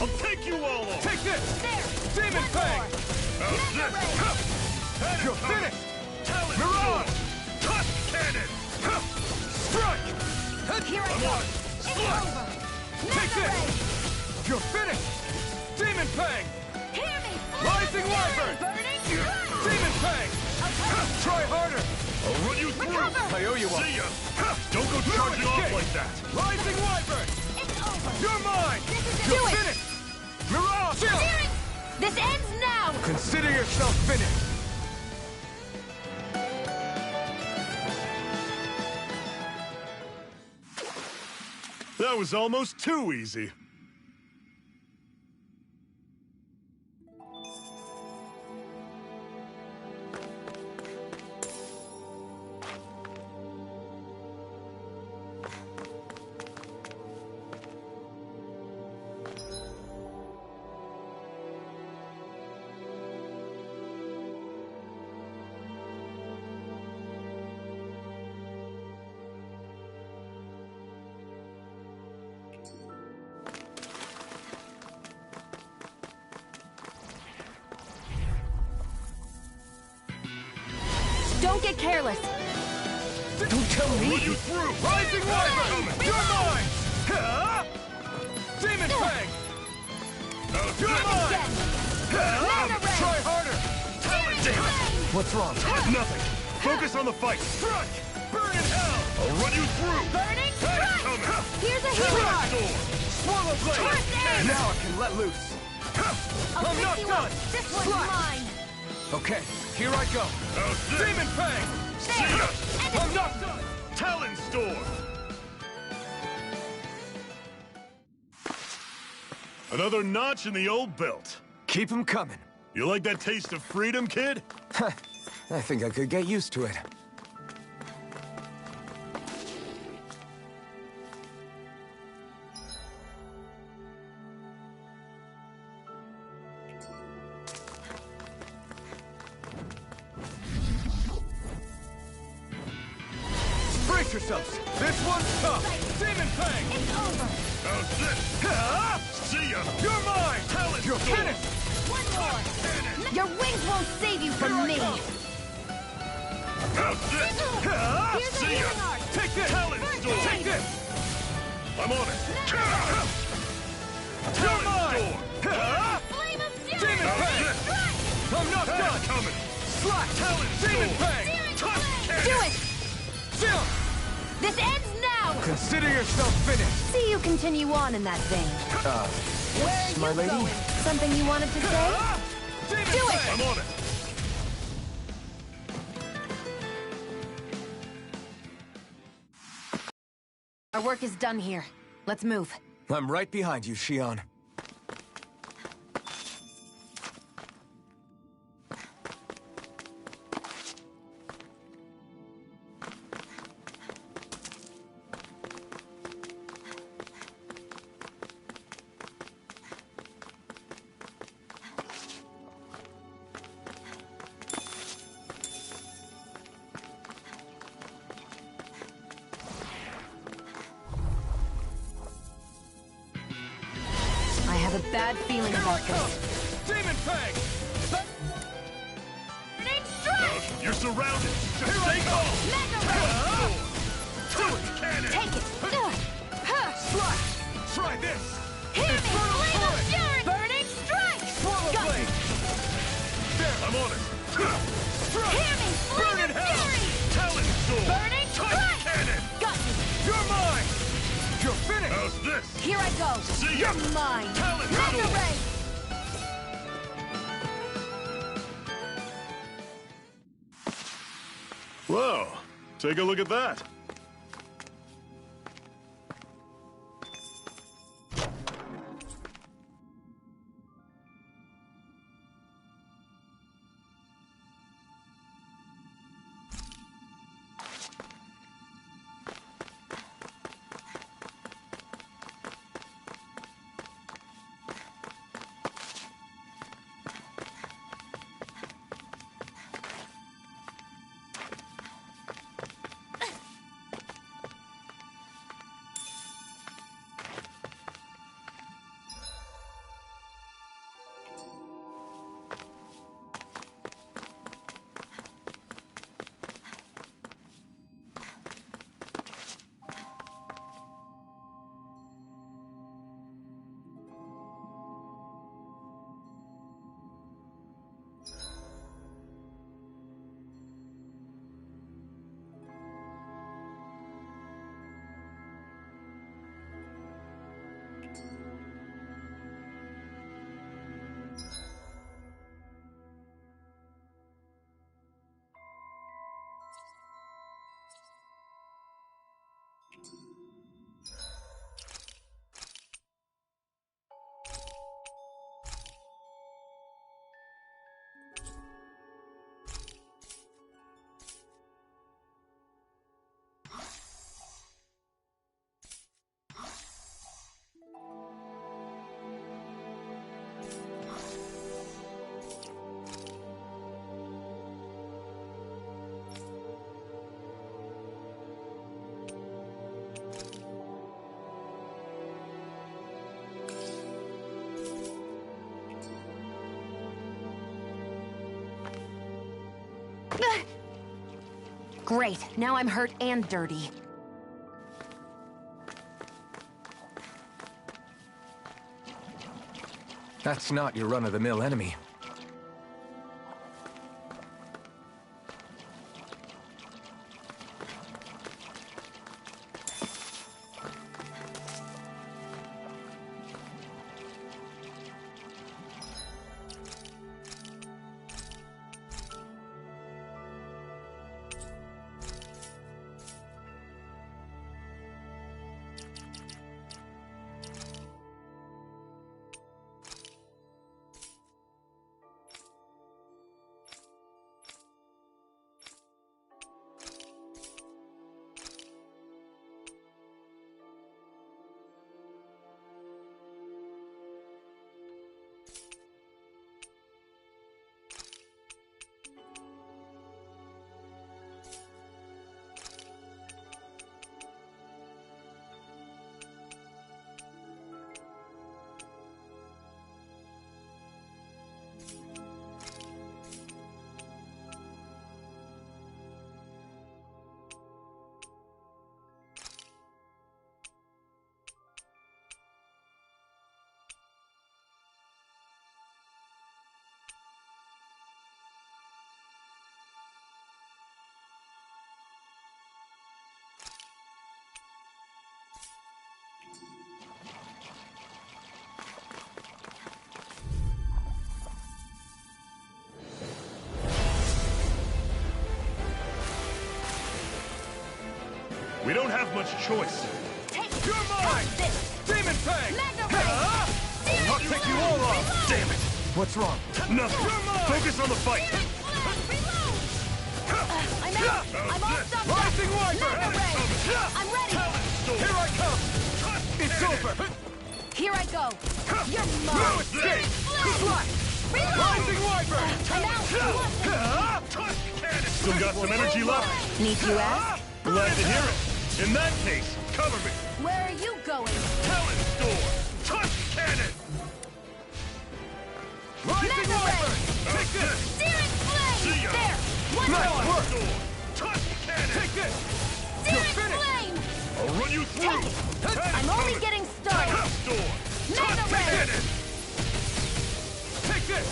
I'll take you all on! Take this! There! Demon Fang! How's Mega this? ray! Huh. That is You're coming. finished! Talent Mirage! Storm! Tusk Cannon! Huh. Strike! Here I I'm go! on it! It's Slap! over! Take Mega this! ray! You're finished! Demon Fang! Hear me! Flame Rising of fury! Wyvern! Burning strike! Demon Fang! Try harder! I'll run you through! Recover! I owe you one. See ya! Huh. Don't go charging off escape. like that! Rising Wyvern! It's over! You're mine! This is it! You're finished! Mirage! Steering! This ends now! Consider yourself finished! That was almost too easy. Don't get careless. Don't tell Run me! you through! Rising Wyvern! You're mine! Huh? Demon Fang! How's You're this? mine! Mega ray! Try harder! Talent Damn it! What's wrong? Nothing. Focus on the fight. Strike! Burn in hell! I'll run you through. Burning That is strike! coming. Here's a Talent hero! Storm. Swallow blade! First aid! Now I can let loose. I'll I'm pick not you done! up! This one's Slide. mine! Okay, here I go. How's this? Demon Fang! See ya. I'm not done! Talent Storm. Another notch in the old belt. Keep 'em coming. You like that taste of freedom, kid? I think I could get used to it. Brace yourselves! This one's tough! Demon Fang! It's over! How's this? Ah! See ya. You're mine! Talent You're Storm. finished! One more! Cannon. Your wings won't save you from me! How's this? Ah! Here's a See ya. healing art! Take this. Talent First Storm. aid. Take this! I'm on it. You're Talent mine! Storm. Ah! Flame of fury! Demon How's Fang! this? I'm not That's done! coming. Slack! Talent Demon Storm. Fang! Tusk Cannon. Do it! Jump! This ends now! Consider yourself finished! See you continue on in that vein. Yes, my lady? Something you wanted to say? Ah! Demon Do it! I'm Fang! on it. Our work is done here. Let's move. I'm right behind you, Shion. have a bad feeling about this. Demon Fang! You're surrounded. Just Here I stay go! calm. Mega Touch cannon. Take it! Slash! Try this! Hear me! Infernal Flame of Torrent! Fury! Burning Strike! Swallow Got Blade! There! I'm on it. Strike! Hear me! Burn Flame in of hell! Fury! Talon sword. Burning Touch Strike! cannon. Got you! You're mine! You're finished! How's this? Here I go! See ya. You're mine! Talon Mega sword. Ray! Whoa. Take a look at that. Great, now I'm hurt and dirty. That's not your run-of-the-mill enemy. We don't have much choice. You're mine! Demon Fang! Mega I'll take you all off! Damn it! What's wrong? Nothing. You're mine! Focus on the fight. I'm out! I'm all stuffed up! Rising Wiper! Mega Ray! I'm ready! Here I come! It's over! Here I go! You're No mine! escape! Slash! Rising Wiper! I'm out! Still got some energy left. Need you ask? Glad to hear it. In that case, cover me. Where are you going? Talon Storm! Touch cannon! Nice work! Take this! You're finished! I'll run you through! I'm only getting started! Mega Ray! Take this!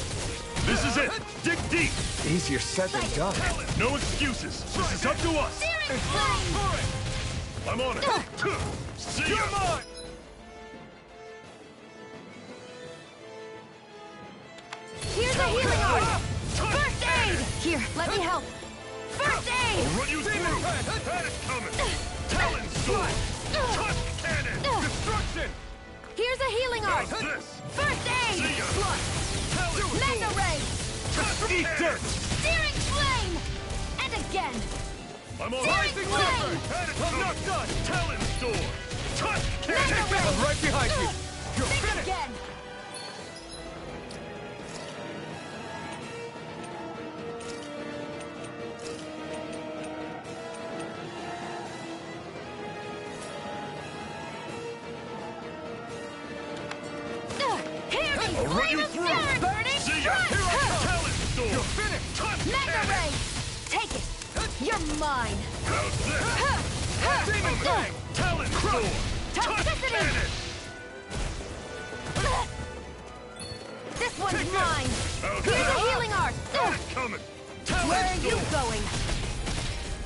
This is it! Dig deep! Easier said than done. No excuses! This is up to us! Searing Flame! I'm on it! See You're ya! mine! Here's a healing art! First aid! Here, let me help! First aid! I'll run you through! Had it coming! Talon Sword! Tusk Cannon! Destruction! Here's a healing art! How's this? First aid! See ya! Talon Mega Sword! Ray! Eat dirt! Searing Flame! And again! I'm on Searing it! Flame! Had it I'm coming! not done! Talon Sword! Tusk Mega Cannon! Ray! I'm right behind you! You're Think finished! again! Hear me! I'll run you Flame of through! Fury! Burning See ya! Trust! Talon Sword! You're finished! Tusk Mega Cannon! Ray! Take it! You're mine! How's this? Demon Fang! Talon Sword! Tusk Toxicity! Cannon! This one's mine! How's Here's a this? healing art! Had it coming! Talon Where are you Sword! going?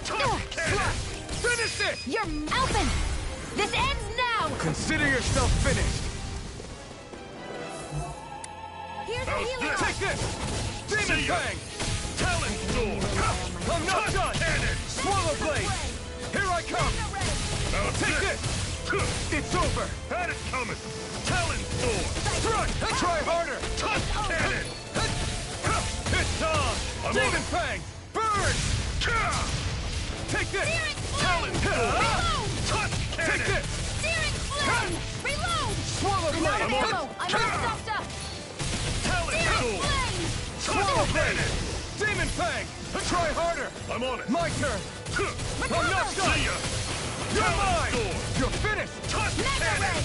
Tusk Cannon! Finish it! You're Alpin! This ends now! Consider yourself finished! Here's a How's healing this? art! Take this! Demon See ya! Fang! Talon Sword! I'm not Tusk done! Cannon! Swallow Blade! Here I come! Mega Ray! How's Take this? It's over! Had it coming! Talon Sword! Run! Try harder! Tusk Cannon! It's on! I'm Demon on it. Fang! Burn! Take this! Searing Talon Flame! Sword! Reload! Tusk Take Cannon! this! Searing Flame! Reload! Swallow I'm out of Blade! ammo! I'm all stuffed up! Talon Searing Sword! Flame! Tusk Cannon! Demon Fang! Try harder! I'm on it! My turn! I'm not done! See ya! You're Talon mine! Sword! You're finished! Tusk Mega Cannon! Ray!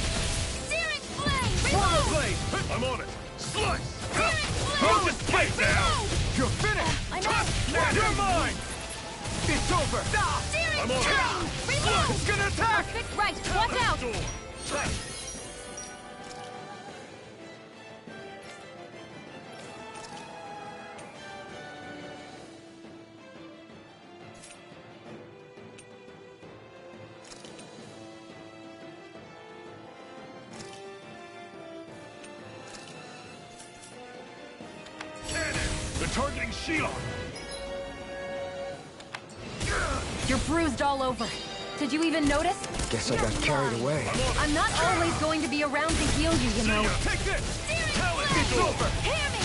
Searing Flame! Swallow Reload! Blade! I'm on it! Slice! Searing Hold Flame! this place now! Reload! You're finished! I'm out! You're mine! It's over! Searing I'm on it. Flame! Reload! It's gonna attack! Perfect right! Watch out! Sword! Cannon! They're targeting Shion! You're bruised all over. Did you even notice? Guess I got carried away. I'm not always going to be around to heal you, you know. Take this! Talon It's Sword! over! Hear me!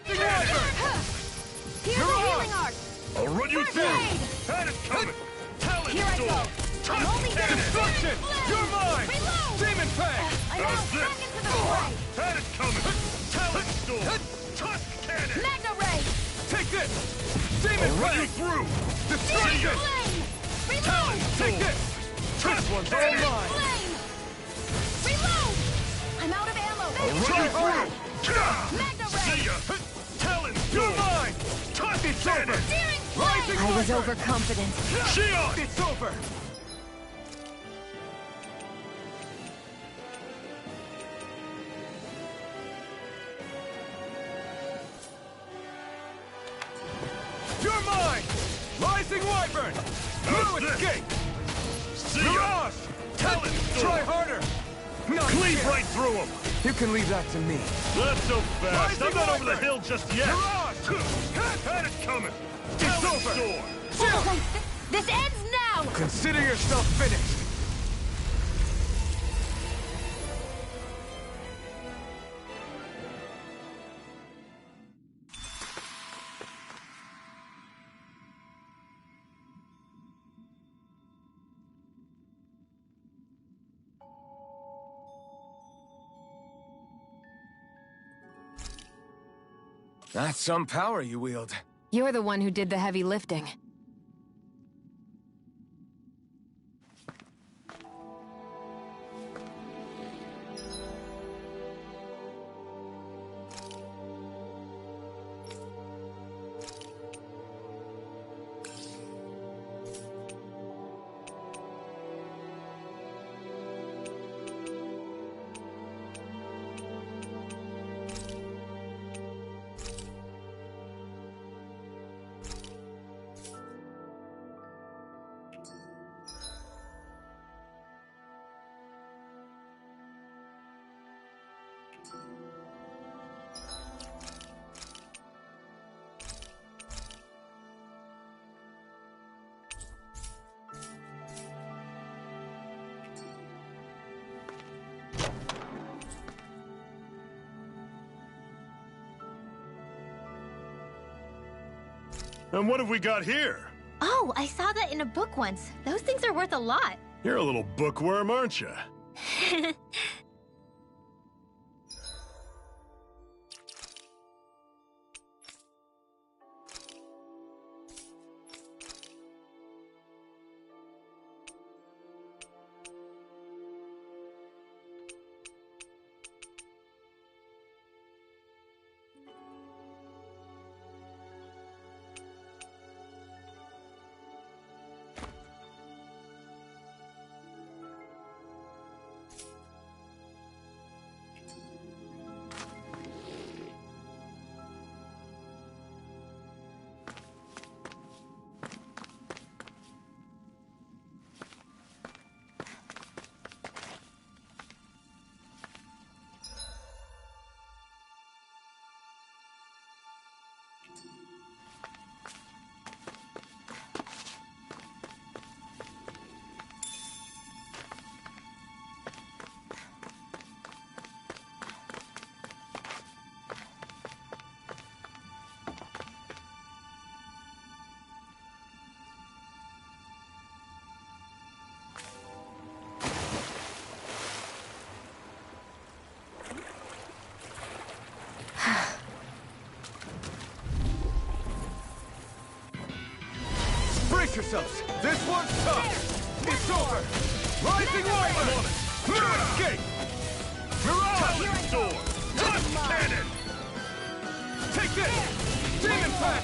Take that! Here's a healing art! I'll run you First through! aid! Had it coming! Talon Here I Sword! go! I'm only Tusk getting Cannon! Destruction! You're mine! Reload! Demon Fang! I'm now How's this? back into the fray! Had it coming! Talon Sword! Tusk Cannon! Mega Ray! Take this! Demon I'll run you Fang! through! Destruction! Flame! Reload! Talon Take Sword! this! Tusk one's all Cannon! mine! Flame! Reload! I'm out of ammo! Run you through! Mega Ray! See ya! Talon You're Sword! mine! Tusk It's Cannon! over! Searing Rising Flame! I was Viper! overconfident. Shion! It's over! You're mine! Rising Wyvern! How's No this? escape! See ya! Mirage! Talon Try Sword! harder! No, Cleave shit. right through him! You can leave that to me. Not so fast! Rising I'm not over the Wyvern! hill just yet! Mirage! Had it coming! It's Talon over! Sword! This ends now! Consider yourself finished! That's some power you wield. You're the one who did the heavy lifting. And what have we got here? Oh, I saw that in a book once. Those things are worth a lot. You're a little bookworm, aren't you? Brace yourselves! This one's tough! It's over! Rising Wyvern! I'm on it! Escape! Mirage! Door! Touch cannon! Take this! Demon Pack!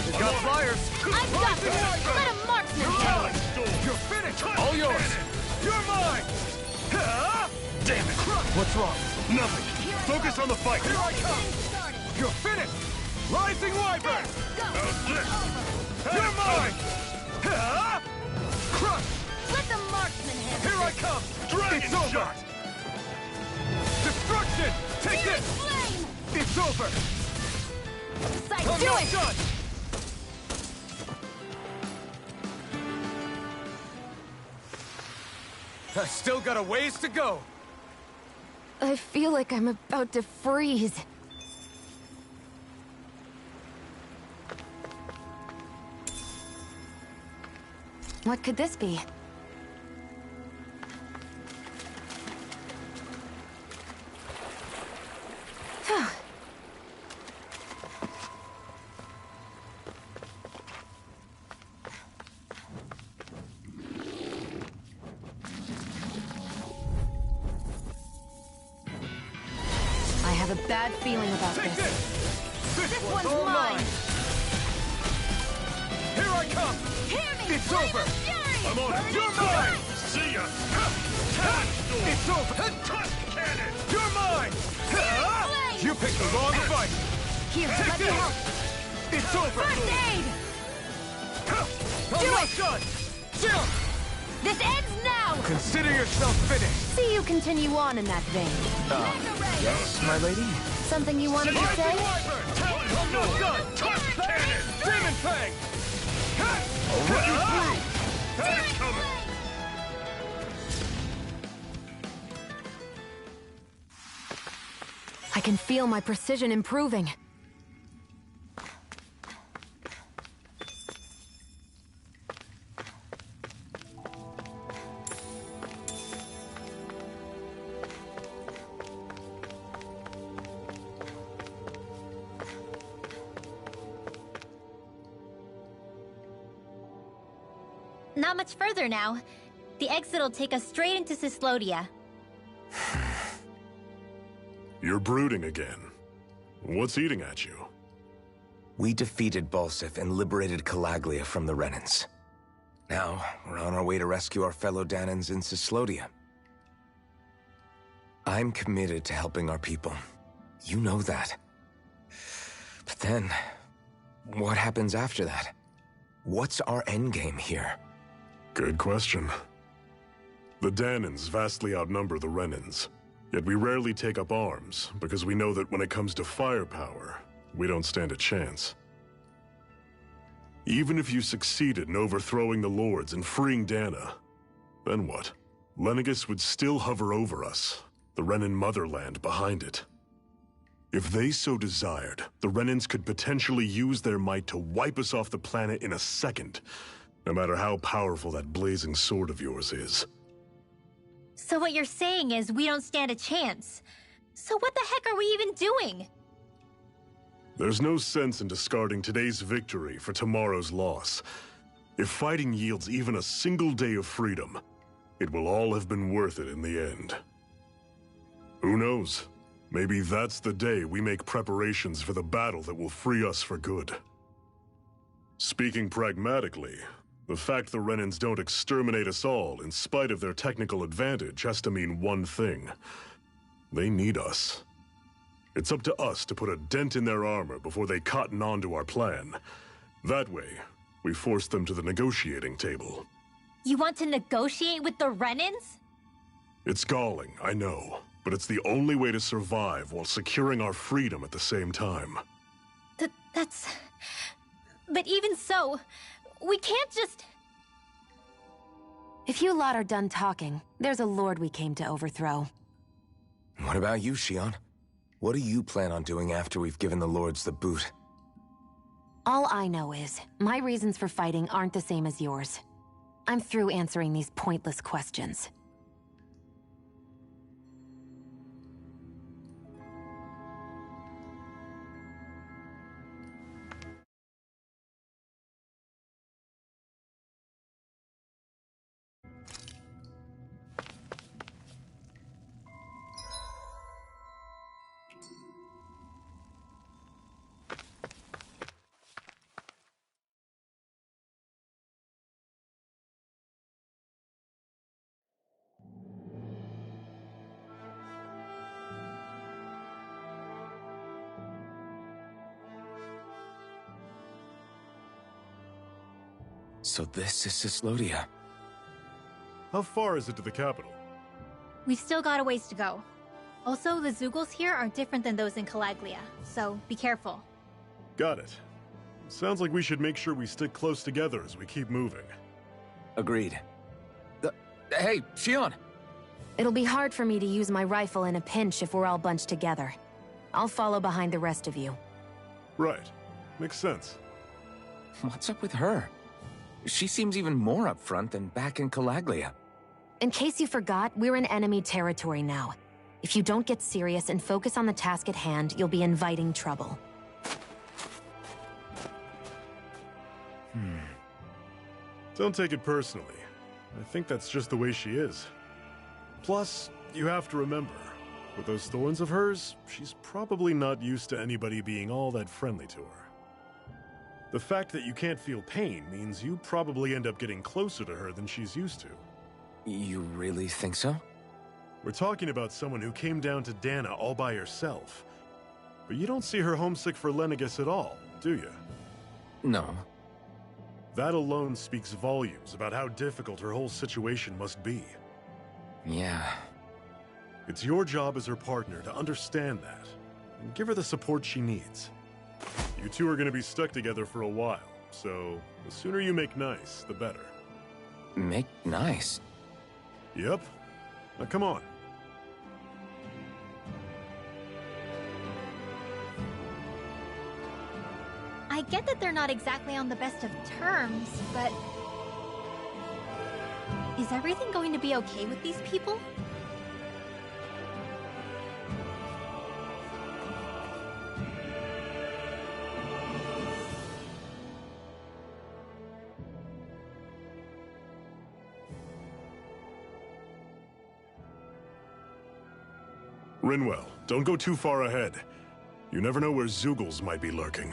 We've got flyers! I've got this! Let a marksman handle it! You're finished! All yours! You're mine! Damn it! What's wrong? Nothing. Focus on the fight. Here I come! You're finished! Rising Wyvern! You're mine! Crush! Let the marksman handle it! Here I come! Dragon It's over! shot! Destruction! Take this! Flame! It's over! Sight, I'm do not it! done! I still got a ways to go! I feel like I'm about to freeze. What could this be? Phew. I have a bad feeling about Take this. this one's one's all mine. Here I come! Hear me! It's Flame over! of fury! I'm on it. You're mine! See ya! It's over! Touch cannon! You're mine! Flame! You picked the wrong fight! Here, Take let me this! help. It's over! First aid! I'm Do not it! done! Jump! This ends now! Consider yourself finished! See you continue on in that vein. Yes, my lady? Something you wanted to Rising say? Wyvern! I'm not done! Touch cannon! Demon Fang! I'll run you through! That's coming! I can feel my precision improving. Not much further now. The exit'll take us straight into Cyslodia. You're brooding again. What's eating at you? We defeated Balsif and liberated Calaglia from the Renans. Now, we're on our way to rescue our fellow Danans in Cyslodia. I'm committed to helping our people. You know that. But then, what happens after that? What's our endgame here? Good question. The Danans vastly outnumber the Renans. Yet we rarely take up arms, because we know that when it comes to firepower, we don't stand a chance. Even if you succeeded in overthrowing the Lords and freeing Dana, then what? Lenegis would still hover over us, the Renan motherland behind it. If they so desired, the Renans could potentially use their might to wipe us off the planet in a second, no matter how powerful that blazing sword of yours is. So what you're saying is we don't stand a chance. So what the heck are we even doing? There's no sense in discarding today's victory for tomorrow's loss. If fighting yields even a single day of freedom, it will all have been worth it in the end. Who knows? Maybe that's the day we make preparations for the battle that will free us for good. Speaking pragmatically, the fact the Renans don't exterminate us all in spite of their technical advantage has to mean one thing. They need us. It's up to us to put a dent in their armor before they cotton on to our plan. That way, we force them to the negotiating table. You want to negotiate with the Renans? It's galling, I know, but it's the only way to survive while securing our freedom at the same time. That's... But even so, we can't just... If you lot are done talking, there's a lord we came to overthrow. What about you, Xion? What do you plan on doing after we've given the lords the boot? All I know is, my reasons for fighting aren't the same as yours. I'm through answering these pointless questions. So this is Cislodia. How far is it to the capital? We've still got a ways to go. Also, the Zeugles here are different than those in Calaglia, so be careful. Got it. Sounds like we should make sure we stick close together as we keep moving. Agreed. Hey, Xion! It'll be hard for me to use my rifle in a pinch if we're all bunched together. I'll follow behind the rest of you. Right. Makes sense. What's up with her? She seems even more upfront than back in Calaglia. In case you forgot, we're in enemy territory now. If you don't get serious and focus on the task at hand, you'll be inviting trouble. Don't take it personally. I think that's just the way she is. Plus, you have to remember, with those thorns of hers, she's probably not used to anybody being all that friendly to her. The fact that you can't feel pain means you probably end up getting closer to her than she's used to. You really think so? We're talking about someone who came down to Dana all by herself. But you don't see her homesick for Lenegis at all, do you? No. That alone speaks volumes about how difficult her whole situation must be. Yeah. It's your job as her partner to understand that, and give her the support she needs. You two are going to be stuck together for a while, so the sooner you make nice, the better. Make nice? Yep. Now come on. I get that they're not exactly on the best of terms, but... Is everything going to be okay with these people? Rinwell, don't go too far ahead. You never know where Zeugles might be lurking.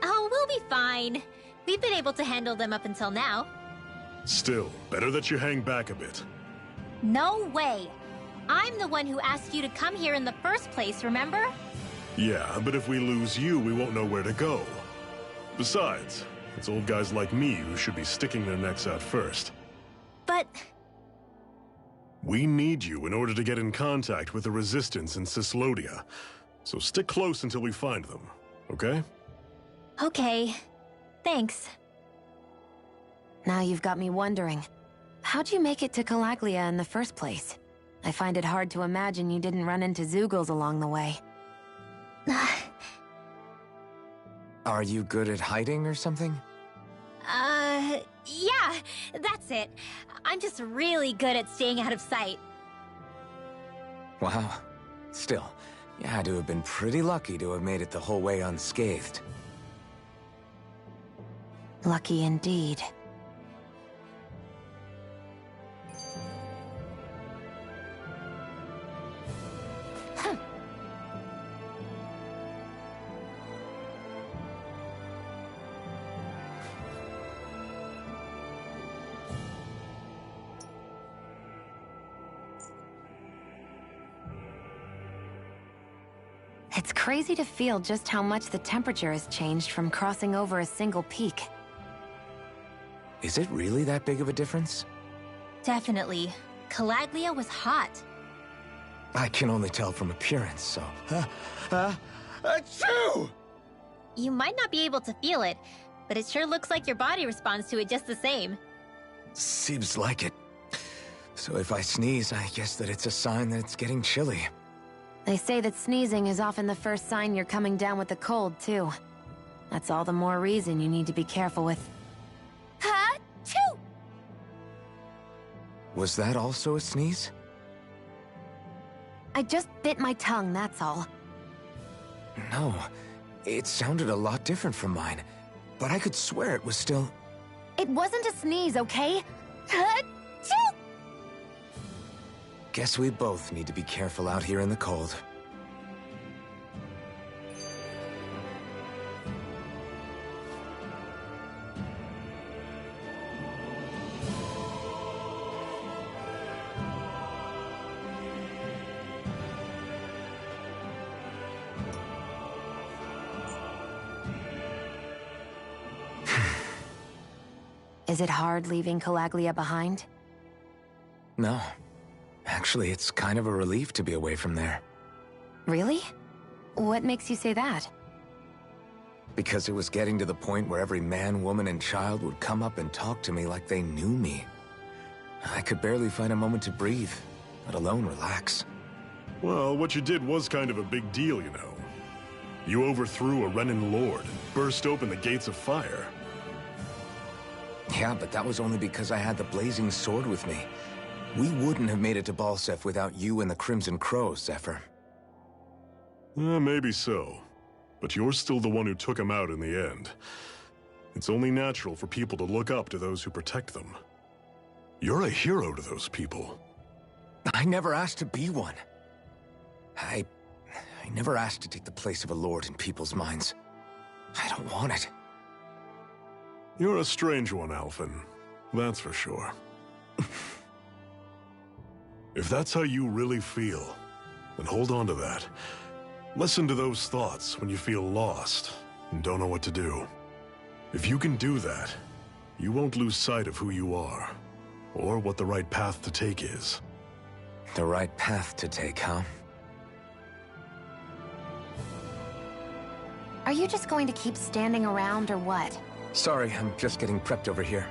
Oh, we'll be fine. We've been able to handle them up until now. Still, better that you hang back a bit. No way! I'm the one who asked you to come here in the first place, remember? Yeah, but if we lose you, we won't know where to go. Besides, it's old guys like me who should be sticking their necks out first. But... We need you in order to get in contact with the Resistance in Cislodia. So stick close until we find them, okay? Okay. Thanks. Now you've got me wondering. How'd you make it to Calaglia in the first place? I find it hard to imagine you didn't run into Zoogles along the way. Are you good at hiding or something? Yeah, that's it. I'm just really good at staying out of sight. Wow. Still, you had to have been pretty lucky to have made it the whole way unscathed. Lucky indeed. It's crazy to feel just how much the temperature has changed from crossing over a single peak. Is it really that big of a difference? Definitely. Calaglia was hot. I can only tell from appearance, so... Achoo! You might not be able to feel it, but it sure looks like your body responds to it just the same. Seems like it. So if I sneeze, I guess that it's a sign that it's getting chilly. They say that sneezing is often the first sign you're coming down with the cold, too. That's all the more reason you need to be careful with... Ha-choo! Was that also a sneeze? I just bit my tongue, that's all. No, it sounded a lot different from mine, but I could swear it was still... It wasn't a sneeze, okay? Ha-choo! Guess we both need to be careful out here in the cold. Is it hard leaving Calaglia behind? No. Actually, it's kind of a relief to be away from there. Really? What makes you say that? Because it was getting to the point where every man, woman, and child would come up and talk to me like they knew me. I could barely find a moment to breathe, let alone relax. Well, what you did was kind of a big deal, you know. You overthrew a Renin lord and burst open the gates of fire. Yeah, but that was only because I had the blazing sword with me. We wouldn't have made it to Balsef without you and the Crimson Crows, Zephyr. Maybe so. But you're still the one who took him out in the end. It's only natural for people to look up to those who protect them. You're a hero to those people. I never asked to be one. I never asked to take the place of a lord in people's minds. I don't want it. You're a strange one, Alphen. That's for sure. If that's how you really feel, then hold on to that. Listen to those thoughts when you feel lost and don't know what to do. If you can do that, you won't lose sight of who you are, or what the right path to take is. The right path to take, huh? Are you just going to keep standing around or what? Sorry, I'm just getting prepped over here.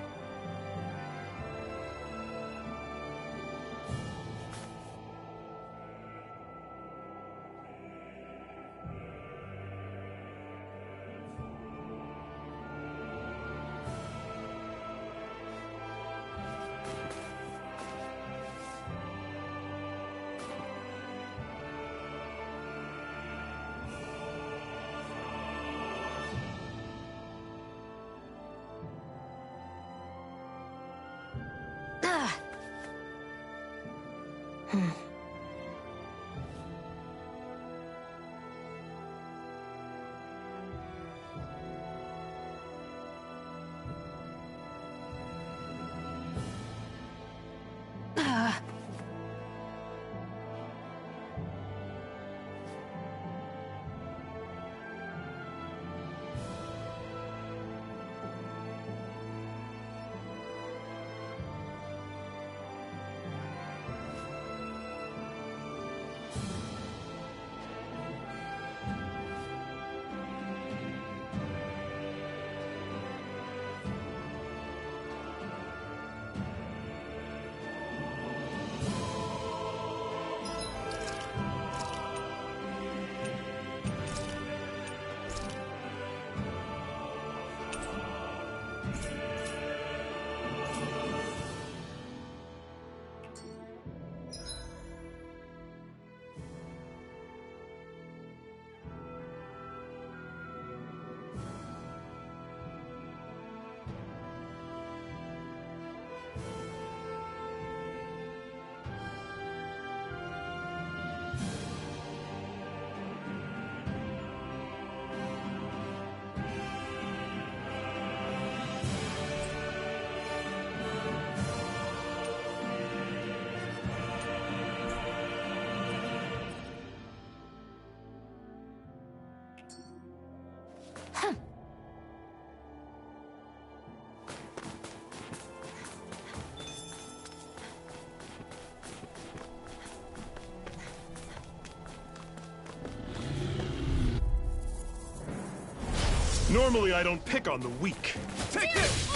Normally, I don't pick on the weak. Take this!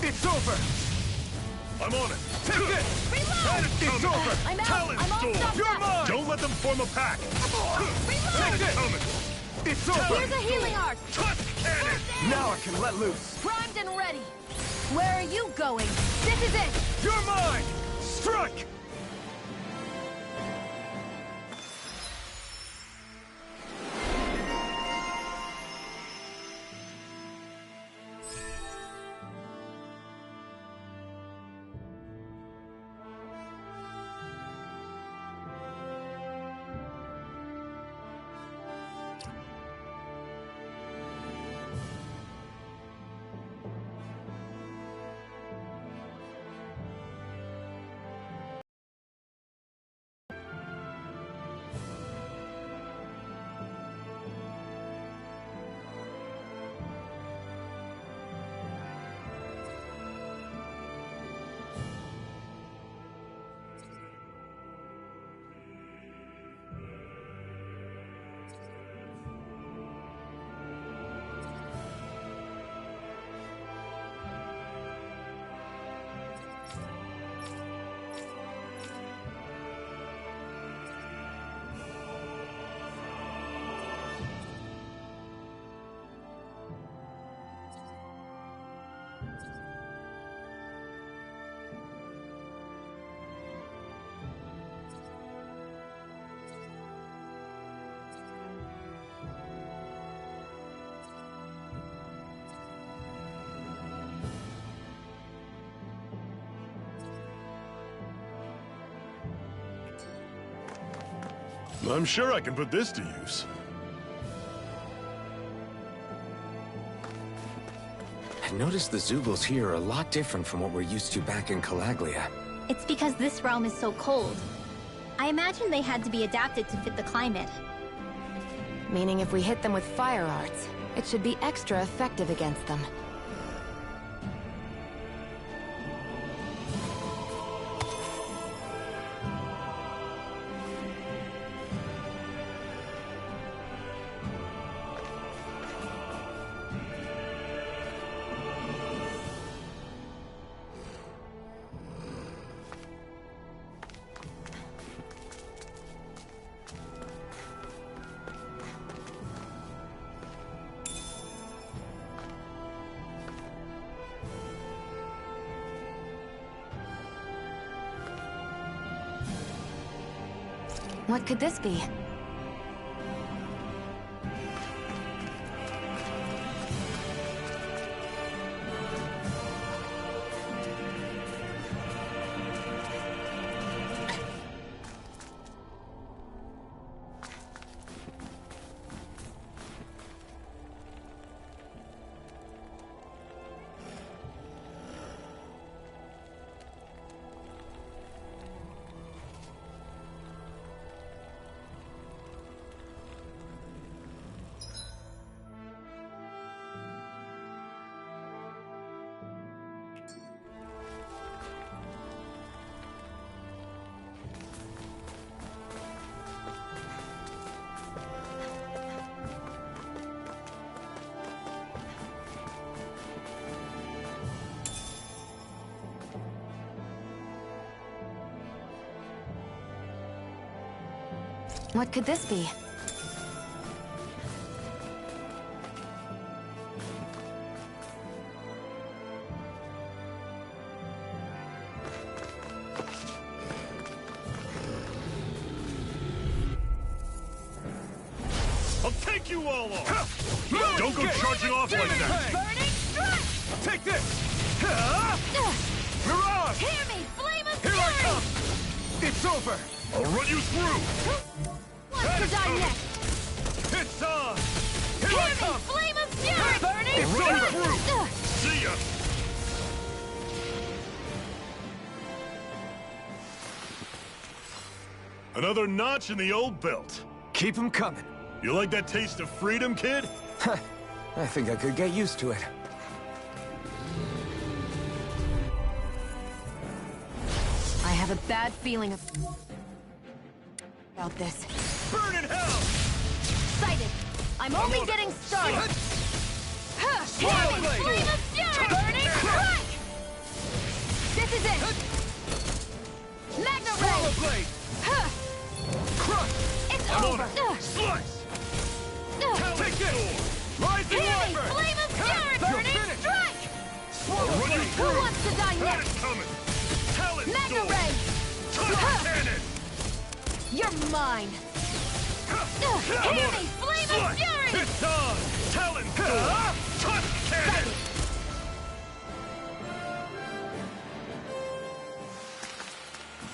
It's over! I'm on it. Take this! It's over! I'm out! Talent I'm all storm! stopped You're up! mine! Don't let them form a pack. Take this! Coming. It's over! Here's a healing art! Tusk cannon! Now I can let loose! Primed and ready! Where are you going? This is it! You're mine! Strike! I'm sure I can put this to use. I noticed the Zoogles here are a lot different from what we're used to back in Calaglia. It's because this realm is so cold. I imagine they had to be adapted to fit the climate. Meaning if we hit them with fire arts, it should be extra effective against them. What could this be? What could this be? I'll take you all off! Don't go charging off like that! Burning strike! Take this! Mirage! Hear me, flame of Here I fury! come! It's over! I'll run you through! Wants to die next! It's on! Here Hear I me, come! flame of fury! Burning It's Run over! through! See ya! Another notch in the old belt. Keep them coming. You like that taste of freedom, kid? I think I could get used to it. I have a bad feeling about this. Burn in hell! Excited! I'm only getting started! Swirl blade! Flame of fury! Burning strike! This is it! Magna Swirl ray! blade! Huh. Crush! It's I'm on over! it! Slice! Take this! Rising Hear me! Wyvern! Flame of fury! You're Burning finished! strike! Swirl blade! Who wants to die That next? is coming! Talon Magna sword! ray! Touch cannon! You're mine! Hear me! Flame of Slice! fury! It's on! Talon sword! Touch cannon!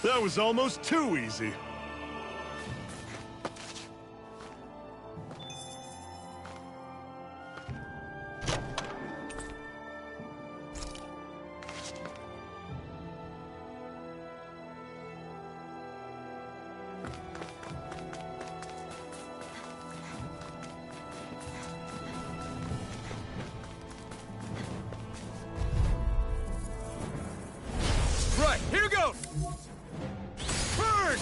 That was almost too easy. Right, here goes! Burn!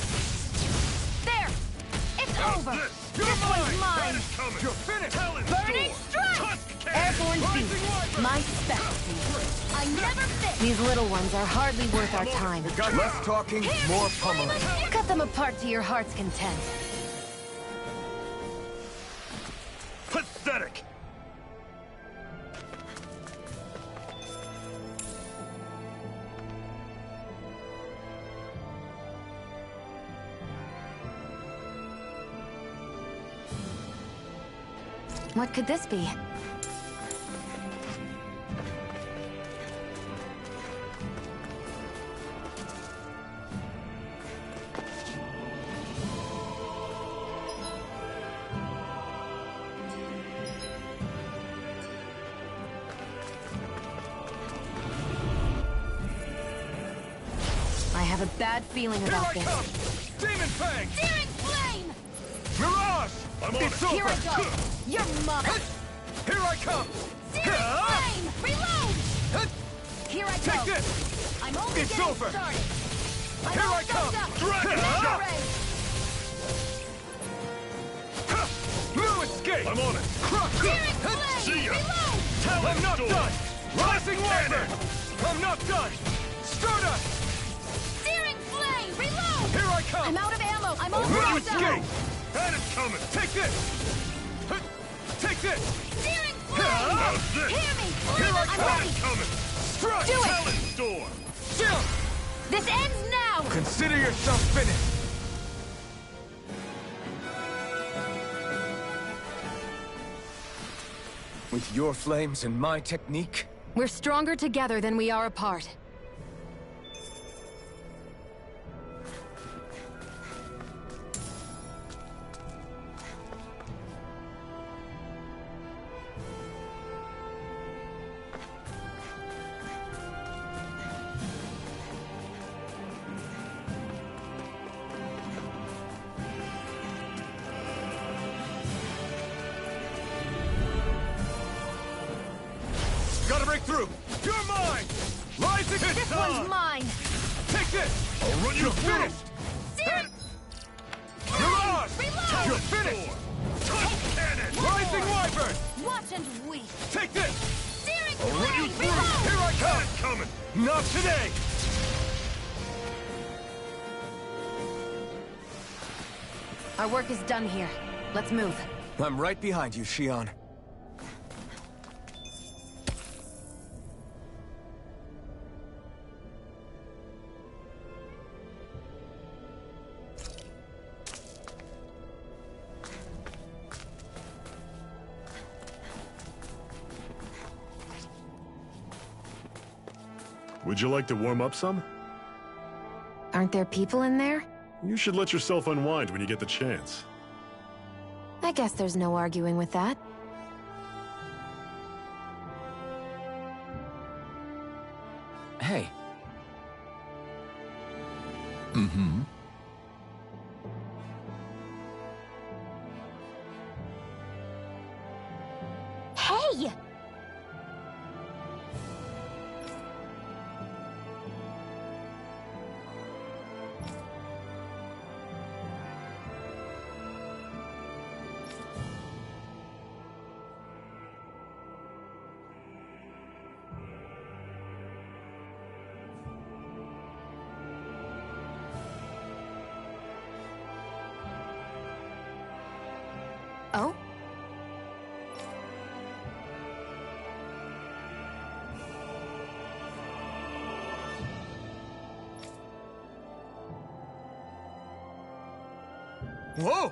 There! It's over! You're This one's mine! That mine! is coming! You're finished! Talon Burning sword! strike! Tusk cannon! Airborne Rising beast! Wyvern! My specialty! I never fit! These little ones are hardly worth our time. Less talking, more pummeling. Cut them apart to your heart's content. Pathetic! What could this be? I have a bad feeling Here about I this. come! Demon Fang! Searing flame! Mirage! I'm on It's it! Here I go! You're mine! Here I come! Searing flame! Reload! Here I go! Take this! I'm only It's getting over. started! I'm Here all I come. doped up. Dragon Magna shot. ray. No escape! I'm on it! Crush! Searing flame! See ya! Reload! Talon I'm not done! Rising Wyvern! I'm not done! Stardust! Searing flame! Reload! Here I come! I'm out of ammo! I'm all No doped up! escape! That is coming! Take this! Take this! Searing flame! How's this? Hear me! Here I I'm come! ready! Coming! Strike! Do it! Talon storm! Jump! This ends now! Consider yourself finished! With your flames and my technique, We're stronger together than we are apart. Gotta break through! You're mine! Rising This one's mine! Take this! I'll run you finished! Searing... Mirage! Reload! You're finished! Touch cannon! Rising Wyvern! Watch and weep! Take this! Searing I'll run you flame! through! Reload! Here I come! Coming! Not today! Our work is done here. Let's move. I'm right behind you, Shion. Would you like to warm up some? Aren't there people in there? You should let yourself unwind when you get the chance. I guess there's no arguing with that. Hey. Hey! Whoa!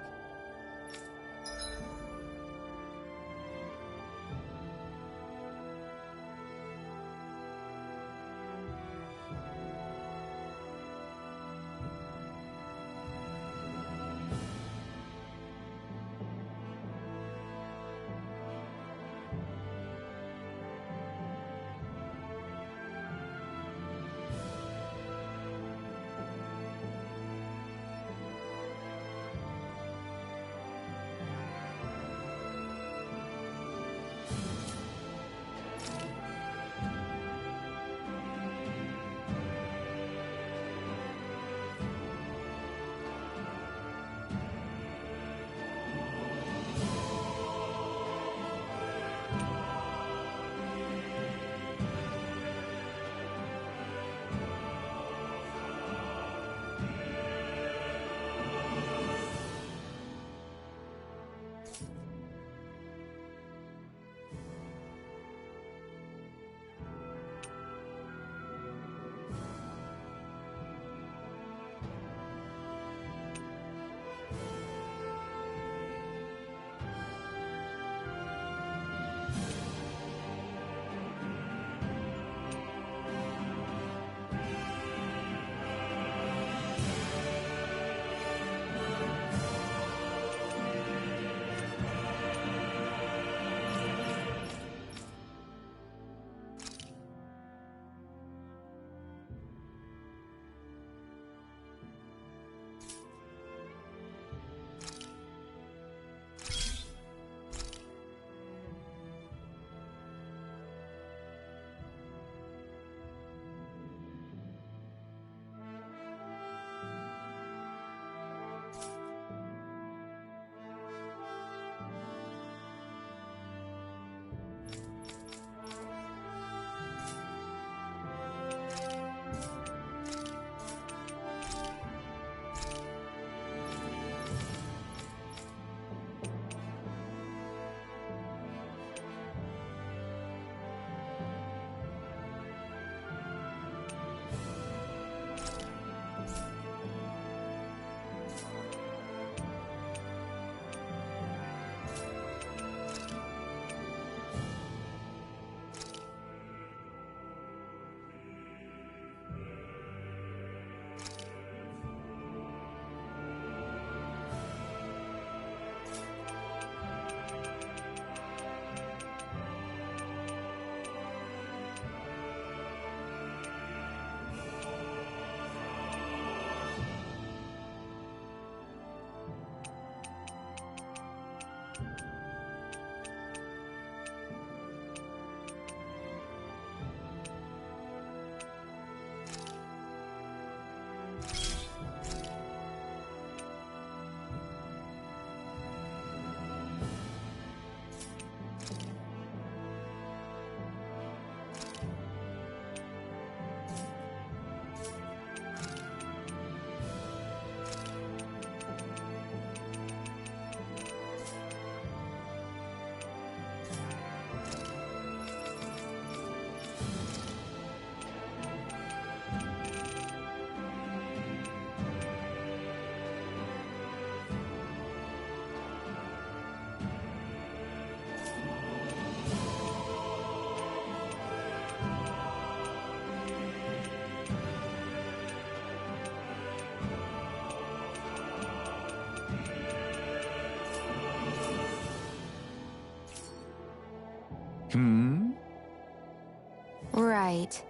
Right.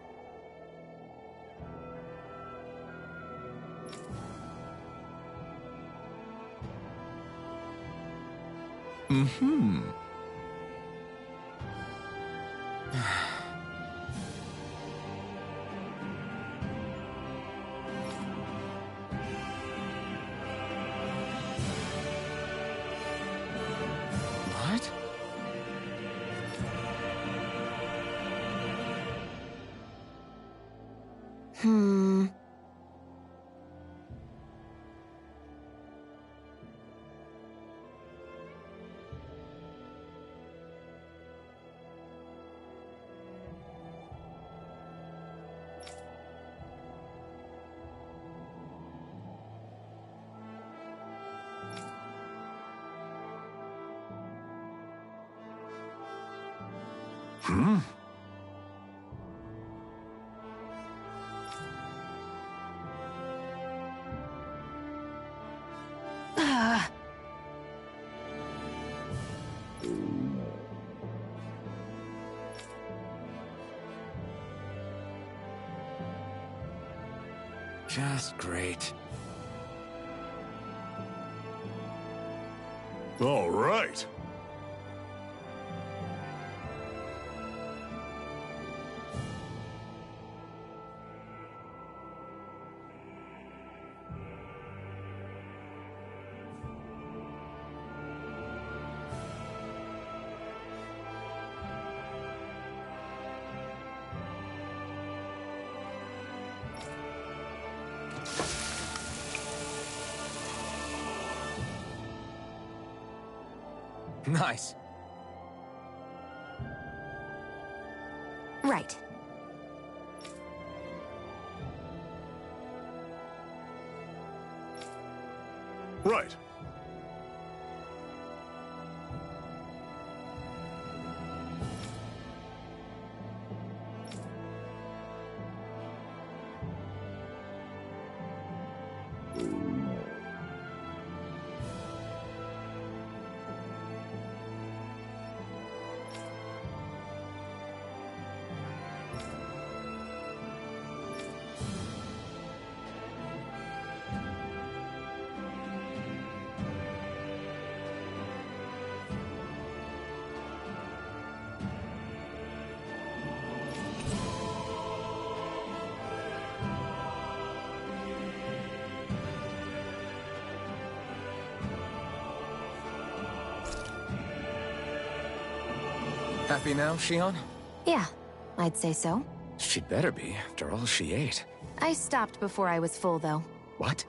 Mm-hmm. What? Just great. All right. Nice. Right. Right. Happy now, Shion? Yeah, I'd say so. She'd better be, after all she ate. I stopped before I was full, though. What?